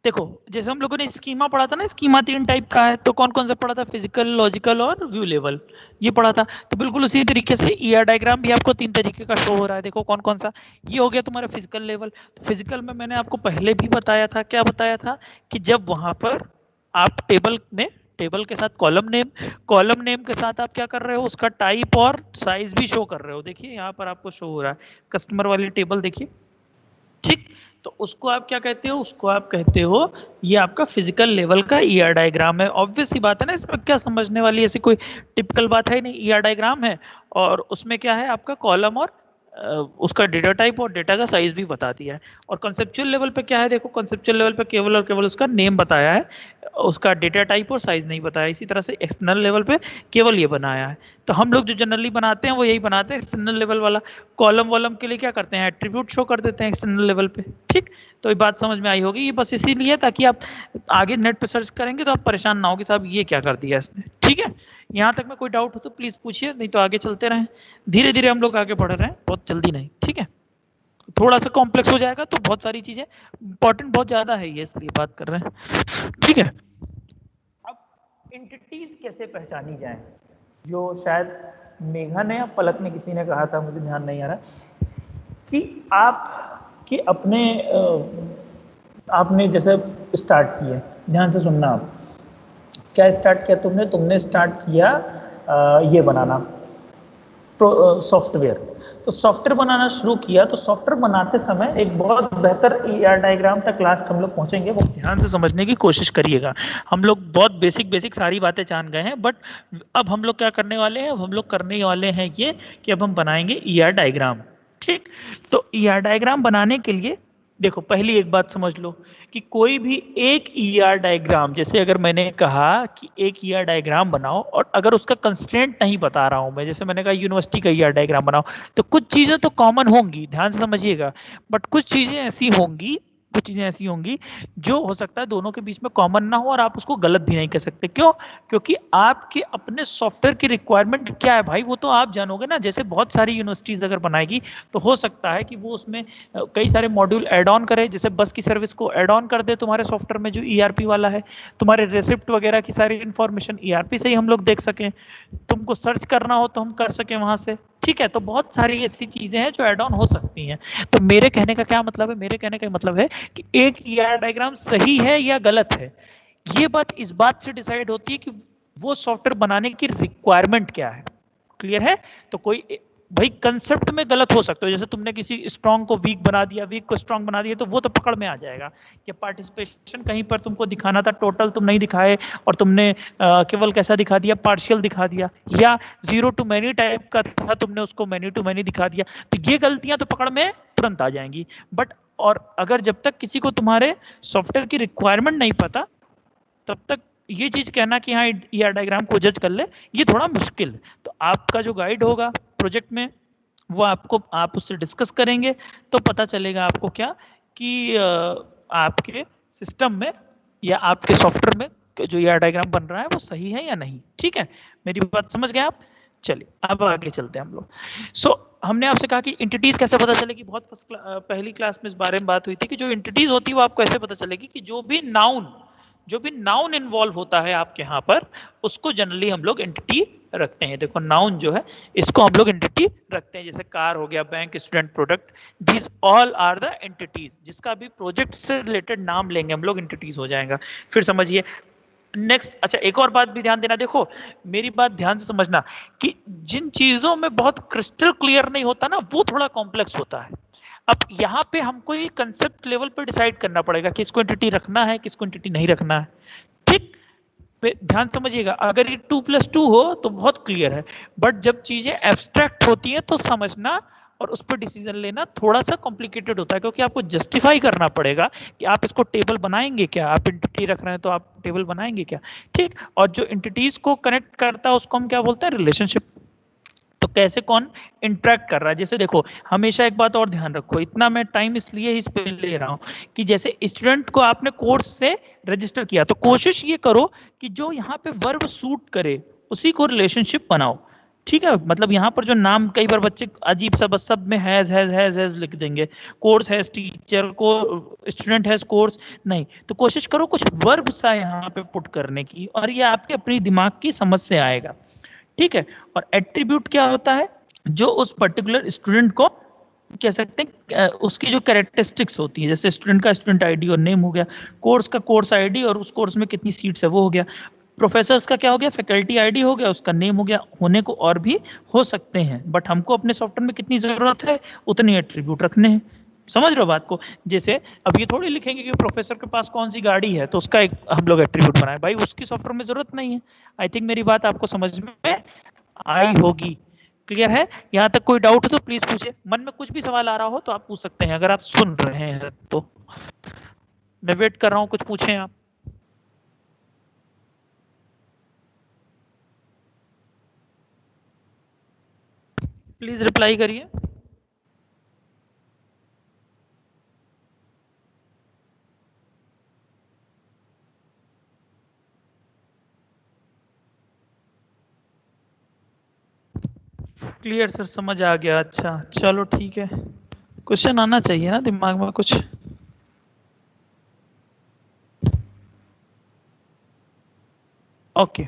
देखो, जैसे हम लोगों ने स्कीमा पढ़ा था ना, स्कीमा 3 टाइप का है, तो कौन कौन सा पढ़ा था, फिजिकल, लॉजिकल और व्यू लेवल, ये पढ़ा था। तो बिल्कुल उसी तरीके से ईआर डायग्राम भी आपको 3 तरीके का शो हो रहा है, देखो कौन कौन सा। ये हो गया तुम्हारा फिजिकल लेवल। तो फिजिकल में मैंने आपको पहले भी बताया था, क्या बताया था, कि जब वहां पर आप टेबल में, टेबल के साथ कॉलम नेम, कॉलम नेम के साथ आप क्या कर रहे हो, उसका टाइप और साइज भी शो कर रहे हो। देखिए यहाँ पर आपको शो हो रहा है कस्टमर वाली टेबल, देखिए। ठीक, तो उसको आप क्या कहते हो, उसको आप कहते हो, ये आपका फिजिकल लेवल का ईआर डायग्राम है। ऑब्वियस सी बात है ना, इसमें क्या समझने वाली ऐसी कोई टिपिकल बात है नहीं, ईआर डायग्राम है और उसमें क्या है, आपका कॉलम और उसका डेटा टाइप और डेटा का साइज भी बता दिया है। और कॉन्सेप्चुअल लेवल पे क्या है, देखो कॉन्सेप्चुअल लेवल पे केवल और केवल उसका नेम बताया है, उसका डेटा टाइप और साइज नहीं बताया। इसी तरह से एक्सटर्नल लेवल पे केवल ये बनाया है। तो हम लोग जो जनरली बनाते हैं वो यही बनाते हैं, एक्सटर्नल लेवल वाला। कॉलम वॉलम के लिए क्या करते हैं, एट्रीब्यूट शो कर देते हैं एक्सटर्नल लेवल पे। ठीक, तो ये बात समझ में आई होगी, ये बस इसीलिए ताकि आप आगे नेट पे सर्च करेंगे तो आप परेशान ना हो कि साहब ये क्या कर दिया इसने। ठीक है, यहाँ तक में कोई डाउट हो तो प्लीज पूछिए, नहीं तो आगे चलते रहें, धीरे धीरे हम लोग आगे बढ़ रहे हैं, बहुत जल्दी नहीं। ठीक है, थोड़ा सा कॉम्प्लेक्स हो जाएगा तो बहुत सारी चीजें इंपॉर्टेंट बहुत ज्यादा है ये, इसलिए बात कर रहे हैं। ठीक है, अब एंटिटीज कैसे पहचानी जाए, जो शायद मेघा ने या पलक ने, किसी ने कहा था, मुझे ध्यान नहीं आ रहा, कि आप कि अपने आपने जैसे स्टार्ट किया, ध्यान से सुनना, आप क्या स्टार्ट किया तुमने, तुमने स्टार्ट किया ये बनाना सॉफ्टवेयर। तो सॉफ्टवेयर बनाना शुरू किया, तो सॉफ्टवेयर बनाते समय एक बहुत बेहतर ईआर डायग्राम तक लास्ट हम लोग पहुंचेंगे, वो ध्यान से समझने की कोशिश करिएगा। हम लोग बहुत बेसिक बेसिक सारी बातें जान गए हैं, बट अब हम लोग क्या करने वाले हैं, अब हम लोग करने वाले हैं ये कि अब हम बनाएंगे ईआर डायग्राम। ठीक, तो ईआर डायग्राम बनाने के लिए देखो पहली एक बात समझ लो कि कोई भी एक ईआर डायग्राम, जैसे अगर मैंने कहा कि एक ईआर डायग्राम बनाओ और अगर उसका कंस्ट्रेंट नहीं बता रहा हूं मैं, जैसे मैंने कहा यूनिवर्सिटी का ईआर डायग्राम बनाओ, तो कुछ चीजें तो कॉमन होंगी, ध्यान से समझिएगा, बट कुछ चीजें ऐसी होंगी कुछ चीजें ऐसी होंगी जो हो सकता है दोनों के बीच में कॉमन ना हो और आप उसको गलत भी नहीं कह सकते। क्यों? क्योंकि आपके अपने सॉफ्टवेयर की रिक्वायरमेंट क्या है भाई, वो तो आप जानोगे ना। जैसे बहुत सारी यूनिवर्सिटीज अगर बनाएगी तो हो सकता है कि वो उसमें कई सारे मॉड्यूल ऐड ऑन करे, जैसे बस की सर्विस को ऐड ऑन कर दे तुम्हारे सॉफ्टवेयर में जो ईआरपी वाला है, तुम्हारे रेसिप्ट वगैरह की सारी इंफॉर्मेशन ईआरपी से ही हम लोग देख सकें, तुमको सर्च करना हो तो हम कर सकें वहां से। ठीक है, तो बहुत सारी ऐसी चीजें हैं जो ऐड ऑन हो सकती हैं। तो मेरे कहने का क्या मतलब है, मेरे कहने का मतलब है कि एक ईआर डायग्राम सही है या गलत है, ये बात इस बात से डिसाइड होती है कि वो सॉफ्टवेयर बनाने की रिक्वायरमेंट क्या है। क्लियर है? तो कोई भाई कंसेप्ट में गलत हो सकता है, जैसे तुमने किसी स्ट्रांग को वीक बना दिया, वीक को स्ट्रांग बना दिया, तो वो तो पकड़ में आ जाएगा कि पार्टिसिपेशन कहीं पर तुमको दिखाना था, टोटल तुम नहीं दिखाए और तुमने केवल कैसा दिखा दिया, पार्शियल दिखा दिया, या जीरो टू मैनी टाइप का था, तुमने उसको मैनी टू मैनी दिखा दिया। तो ये गलतियां तो पकड़ में तुरंत आ जाएंगी। बट और अगर जब तक किसी को तुम्हारे सॉफ्टवेयर की रिक्वायरमेंट नहीं पता, तब तक ये चीज कहना कि हाँ ईआर डायग्राम को जज कर ले, ये थोड़ा मुश्किल है। तो आपका जो गाइड होगा प्रोजेक्ट में, वो आपको, आप उससे डिस्कस करेंगे तो पता चलेगा आपको क्या कि आपके सिस्टम में या आपके सॉफ्टवेयर में जो ईआर डायग्राम बन रहा है वो सही है या नहीं। ठीक है, मेरी बात समझ गए आप? चलिए अब आगे चलते हैं हम लोग। हमने आपसे कहा कि एंटिटीज कैसे पता चलेगी, बहुत पहली क्लास में इस बारे में बात हुई थी कि जो एंटिटीज होती है वो आपको ऐसे पता चलेगी कि जो भी नाउन इन्वॉल्व होता है आपके यहाँ पर, उसको जनरली हम लोग एंटिटी रखते हैं। देखो नाउन जो है इसको हम लोग एंटिटी रखते हैं, जैसे कार हो गया, bank, student, product, these all are the entities. जिसका भी प्रोजेक्ट से रिलेटेड नाम लेंगे हम लोग एंटिटीज हो जाएगा। फिर समझिए नेक्स्ट। अच्छा एक और बात भी ध्यान देना, देखो मेरी बात ध्यान से समझना कि जिन चीजों में बहुत क्रिस्टल क्लियर नहीं होता ना, वो थोड़ा कॉम्प्लेक्स होता है। अब यहाँ पे हमको ये कंसेप्ट लेवल पे डिसाइड करना पड़ेगा कि इसको एंटिटी रखना है, किसको एंटिटी नहीं रखना है। ठीक, ध्यान समझिएगा, अगर ये 2+2 हो तो बहुत क्लियर है, बट जब चीजें एब्स्ट्रैक्ट होती हैं तो समझना और उस पर डिसीजन लेना थोड़ा सा कॉम्प्लिकेटेड होता है, क्योंकि आपको जस्टिफाई करना पड़ेगा कि आप इसको टेबल बनाएंगे क्या, आप एंटिटी रख रहे हैं तो आप टेबल बनाएंगे क्या। ठीक, और जो एंटिटीज को कनेक्ट करता है उसको हम क्या बोलते हैं, रिलेशनशिप। तो कैसे कौन इंटरेक्ट कर रहा है, जैसे देखो हमेशा एक बात और ध्यान रखो, इतना मैं टाइम इसलिए इस पे ले रहा हूं कि जैसे स्टूडेंट को आपने कोर्स से रजिस्टर किया, तो कोशिश ये करो कि जो यहाँ पे वर्ब सूट करे उसी को रिलेशनशिप बनाओ। ठीक है, मतलब यहाँ पर जो नाम, कई बार बच्चे अजीब सा बस सब में हैज लिख देंगे, कोर्स हैज टीचर को, स्टूडेंट हैज कोर्स, नहीं, तो कोशिश करो कुछ वर्ब सा यहाँ पे पुट करने की, और ये आपके अपनी दिमाग की समझ से आएगा। ठीक है, और एट्रीब्यूट क्या होता है, जो उस पर्टिकुलर स्टूडेंट को कह सकते हैं, उसकी जो कैरेक्टरिस्टिक्स होती है, जैसे स्टूडेंट का स्टूडेंट आईडी और नेम हो गया, कोर्स का कोर्स आईडी और उस कोर्स में कितनी सीट्स है वो हो गया, प्रोफेसर्स का क्या हो गया, फैकल्टी आईडी हो गया, उसका नेम हो गया, होने को और भी हो सकते हैं, बट हमको अपने सॉफ्टवेयर में कितनी जरूरत है उतनी एट्रीब्यूट रखने हैं। समझ रहे हो बात को? जैसे अब ये थोड़ी लिखेंगे कि प्रोफेसर के पास कौन सी गाड़ी है तो उसका एक हम लोग एट्रीब्यूट बनाए, भाई उसकी सॉफ्टवेयर में जरूरत नहीं है। आई थिंक मेरी बात आपको समझ में आई होगी। क्लियर है? यहाँ तक कोई डाउट हो तो प्लीज पूछे, मन में कुछ भी सवाल आ रहा हो तो आप पूछ सकते हैं, अगर आप सुन रहे हैं तो। मैं वेट कर रहा हूँ, कुछ पूछें आप। प्लीज रिप्लाई करिए। क्लियर सर, समझ आ गया। अच्छा चलो ठीक है, क्वेश्चन आना चाहिए ना दिमाग में कुछ। Okay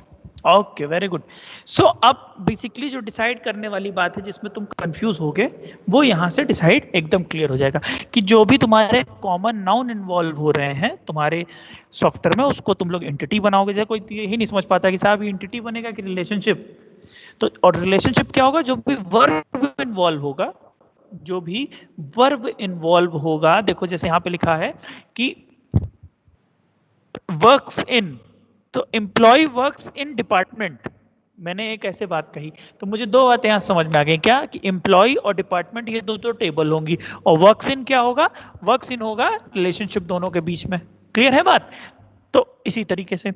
okay, very good. So अब बेसिकली जो डिसाइड करने वाली बात है जिसमें तुम कंफ्यूज होगे, वो यहाँ से डिसाइड एकदम क्लियर हो जाएगा कि जो भी तुम्हारे कॉमन नाउन इन्वॉल्व हो रहे हैं तुम्हारे सॉफ्टवेयर में, उसको तुम लोग एंटिटी बनाओगे। जैसे कोई यही नहीं समझ पाता कि साहब ये एंटिटी बनेगा कि रिलेशनशिप, तो और रिलेशनशिप क्या होगा, जो भी वर्ब इन्वॉल्व होगा, जो भी वर्ब इन्वॉल्व होगा, देखो जैसे यहाँ पे लिखा है कि वर्क्स इन, तो एम्प्लॉय वर्क्स इन डिपार्टमेंट, मैंने एक ऐसे बात कही, तो मुझे दो बातें यहां समझ में आ गई, क्या कि एम्प्लॉय और डिपार्टमेंट ये दो तो टेबल होंगी, और वर्क्स इन क्या होगा, वर्क्स इन होगा रिलेशनशिप दोनों के बीच में। क्लियर है बात? तो इसी तरीके से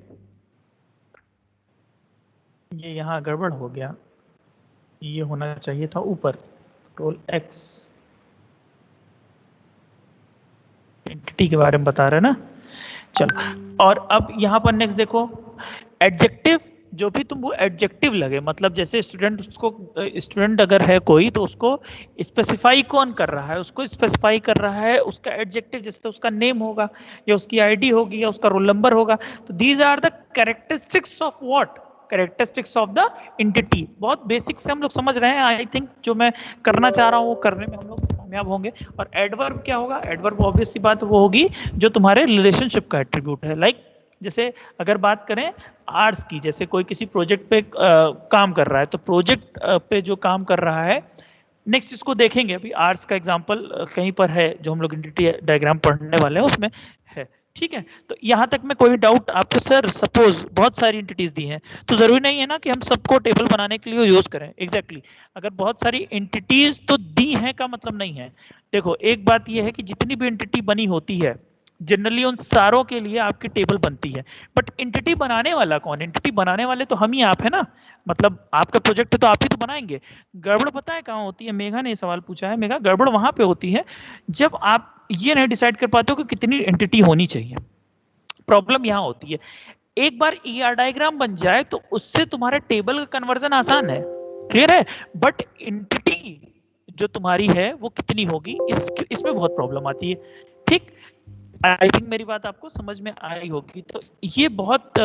ये यहां गड़बड़ हो गया, ये होना चाहिए था ऊपर, कंट्रोल एक्स, एंटिटी के बारे में बता रहे हैं ना। चलो, और अब यहाँ पर नेक्स्ट देखो, एडजेक्टिव, जो भी तुमको एडजेक्टिव लगे, मतलब जैसे स्टूडेंट, उसको स्टूडेंट अगर है कोई तो उसको स्पेसिफाई कौन कर रहा है, उसको स्पेसिफाई कर रहा है उसका एडजेक्टिव, जैसे उसका नेम होगा या उसकी आईडी होगी या उसका रोल नंबर होगा, तो these are the characteristics of what, characteristics of the entity. बहुत बेसिक से हम लोग समझ रहे हैं, आई थिंक जो मैं करना चाह रहा हूँ वो करने में हम लोग कामयाब होंगे। और एडवर्ब क्या होगा, एडवर्ब ऑब्वियस सी बात वो होगी जो तुम्हारे रिलेशनशिप का एट्रीब्यूट है। लाइक जैसे अगर बात करें आर्ट्स की, जैसे कोई किसी प्रोजेक्ट पे काम कर रहा है, तो प्रोजेक्ट पे जो काम कर रहा है, नेक्स्ट इसको देखेंगे, अभी आर्ट्स का एग्जांपल कहीं पर है जो हम लोग एंटिटी डायग्राम पढ़ने वाले हैं उसमें है, ठीक है। तो यहाँ तक में कोई डाउट आपको? सर सपोज बहुत सारी एंटिटीज दी हैं, तो जरूरी नहीं है ना कि हम सबको टेबल बनाने के लिए यूज करें। एग्जैक्टली अगर बहुत सारी एंटिटीज तो दी हैं का मतलब नहीं है। देखो एक बात यह है कि जितनी भी एंटिटी बनी होती है जनरली उन सारों के लिए आपकी टेबल बनती है, बट एंटिटी बनाने वाला कौन? एंटिटी बनाने वाले तो हम ही आप है ना, मतलब आपका प्रोजेक्ट तो आप ही तो बनाएंगे। गड़बड़ पता है कहाँ होती है? मेघा ने सवाल पूछा है, मेघा गड़बड़ वहां पे होती है जब आप ये नहीं डिसाइड कर पाते हो कि कितनी एंटिटी होनी चाहिए। प्रॉब्लम यहाँ होती है, एक बार ईआर डायग्राम बन जाए तो उससे तुम्हारे टेबल का कन्वर्जन आसान है, क्लियर है, बट एंटिटी जो तुम्हारी है वो कितनी होगी, इसमें बहुत प्रॉब्लम आती है। ठीक, आई थिंक मेरी बात आपको समझ में आई होगी। तो ये बहुत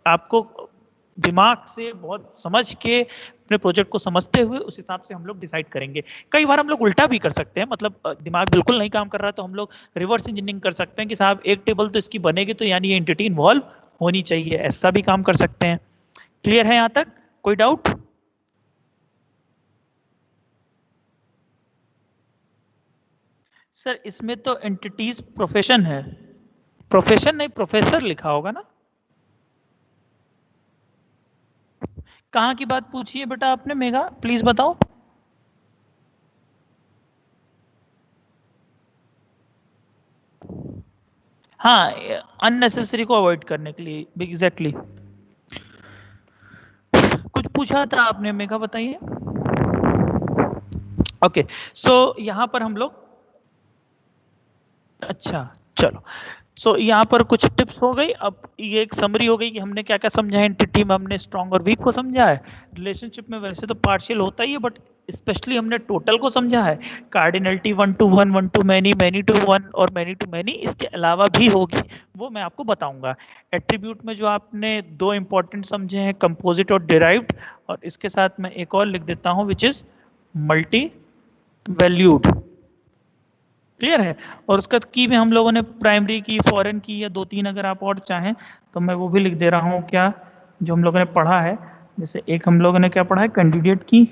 आपको दिमाग से बहुत समझ के अपने प्रोजेक्ट को समझते हुए उस हिसाब से हम लोग डिसाइड करेंगे। कई बार हम लोग उल्टा भी कर सकते हैं, मतलब दिमाग बिल्कुल नहीं काम कर रहा तो हम लोग रिवर्स इंजीनियरिंग कर सकते हैं कि साहब एक टेबल तो इसकी बनेगी तो यानी ये एंटिटी इन्वॉल्व होनी चाहिए, ऐसा भी काम कर सकते हैं। क्लियर है यहाँ तक? कोई डाउट? सर इसमें तो एंटिटीज प्रोफेशन है, प्रोफेशन नहीं प्रोफेसर लिखा होगा ना। कहाँ की बात पूछी है बेटा आपने मेघा, प्लीज बताओ। हाँ, अननेसेसरी को अवॉइड करने के लिए, एग्जैक्टली कुछ पूछा था आपने मेघा, बताइए। ओके, सो यहाँ पर हम लोग, अच्छा चलो, सो यहाँ पर कुछ टिप्स हो गई। अब ये एक समरी हो गई कि हमने क्या क्या समझा है एंटिटी में, हमने स्ट्रॉन्ग और वीक को समझा है। रिलेशनशिप में वैसे तो पार्शियल होता ही है, बट स्पेशली हमने टोटल को समझा है, cardinality 1 to 1, 1 to many, many to 1 और many to many, इसके अलावा भी होगी वो मैं आपको बताऊंगा। एट्रीब्यूट में जो आपने दो इंपॉर्टेंट समझे हैं, कंपोजिट और डिराइव्ड, और इसके साथ मैं एक और लिख देता हूँ which is multi valued. Clear है? और उसका की में हम लोगों ने प्राइमरी की, फॉरेन की, या दो तीन अगर आप और चाहें तो मैं वो भी लिख दे रहा हूँ, क्या जो हम लोगों ने पढ़ा है। जैसे एक हम लोगों ने क्या पढ़ा है, कैंडिडेट की।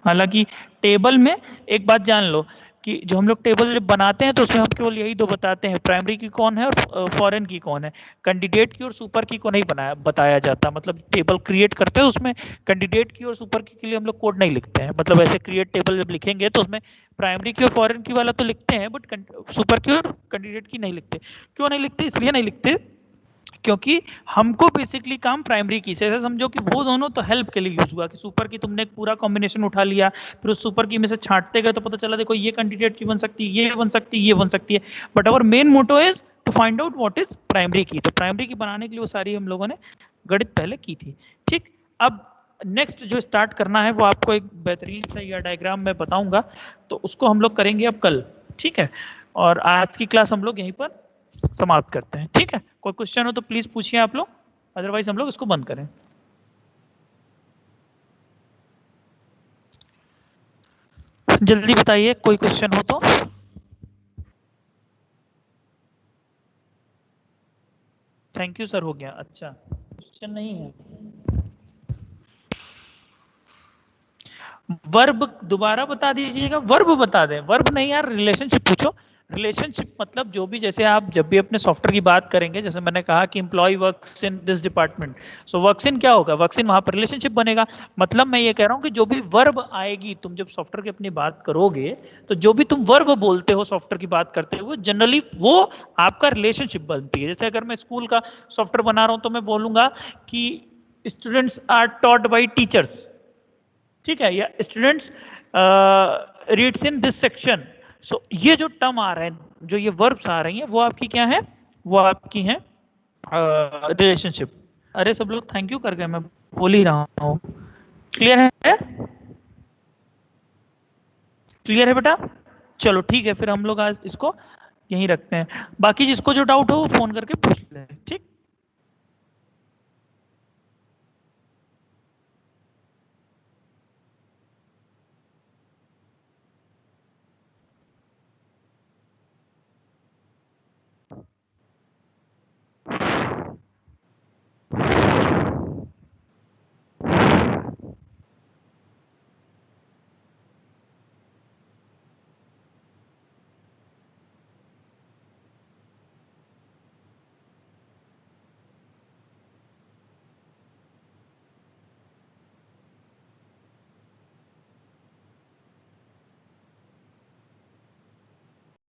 हालांकि टेबल में एक बात जान लो कि जो हम लोग टेबल जब बनाते हैं तो उसमें हम केवल यही दो बताते हैं, प्राइमरी की कौन है और फॉरेन की कौन है। कैंडिडेट की और सुपर की को नहीं बताया जाता, मतलब टेबल क्रिएट करते हैं उसमें कैंडिडेट की और सुपर की के लिए हम लोग कोड नहीं लिखते हैं। मतलब ऐसे क्रिएट टेबल जब लिखेंगे तो उसमें प्राइमरी की और फॉरेन की वाला तो लिखते हैं, बट सुपर की और कैंडिडेट की नहीं लिखते। क्यों नहीं लिखते? इसलिए नहीं लिखते क्योंकि हमको बेसिकली काम प्राइमरी की से, ऐसा समझो कि वो दोनों तो हेल्प के लिए यूज हुआ, कि सुपर की तुमने एक पूरा कॉम्बिनेशन उठा लिया, फिर उस सुपर की में से छांटते गए तो पता चला देखो ये कैंडिडेट की बन सकती है, ये बन सकती है, ये बन सकती है, but our main motto is to find out what is primary key. तो प्राइमरी की बनाने के लिए वो सारी हम लोगों ने गणित पहले की थी। ठीक, अब नेक्स्ट जो स्टार्ट करना है वो आपको एक बेहतरीन सा या डायग्राम मैं बताऊंगा, तो उसको हम लोग करेंगे अब कल। ठीक है, और आज की क्लास हम लोग यहीं पर समाप्त करते हैं। ठीक है, कोई क्वेश्चन हो तो प्लीज पूछिए आप लोग, अदरवाइज हम लोग इसको बंद करें। जल्दी बताइए कोई क्वेश्चन हो तो। थैंक यू सर, हो गया। अच्छा, क्वेश्चन नहीं है। वर्ब दोबारा बता दीजिएगा, वर्ब बता दें। वर्ब नहीं यार, रिलेशनशिप पूछो। रिलेशनशिप मतलब जो भी, जैसे आप जब भी अपने सॉफ्टवेयर की बात करेंगे, जैसे मैंने कहा कि employee works in this department, so works in क्या होगा, वर्क्स इन वहां पर रिलेशनशिप बनेगा। मतलब मैं ये कह रहा हूं कि जो भी वर्ब आएगी, तुम जब सॉफ्टवेयर की अपनी बात करोगे तो जो भी तुम वर्ब बोलते हो सॉफ्टवेयर की बात करते हो, जनरली वो आपका रिलेशनशिप बनती है। जैसे अगर मैं स्कूल का सॉफ्टवेयर बना रहा हूं तो मैं बोलूंगा कि students are taught by teachers, ठीक है, या students reads in this section, so ये जो टर्म आ रहा है, जो ये वर्ब्स आ रही हैं, वो आपकी क्या है, वो आपकी है रिलेशनशिप। अरे सब लोग थैंक यू कर गए, मैं बोल ही रहा हूँ। क्लियर है? क्लियर है बेटा? चलो ठीक है, फिर हम लोग आज इसको यहीं रखते हैं। बाकी जिसको जो डाउट हो वो फोन करके पूछ ले, ठीक।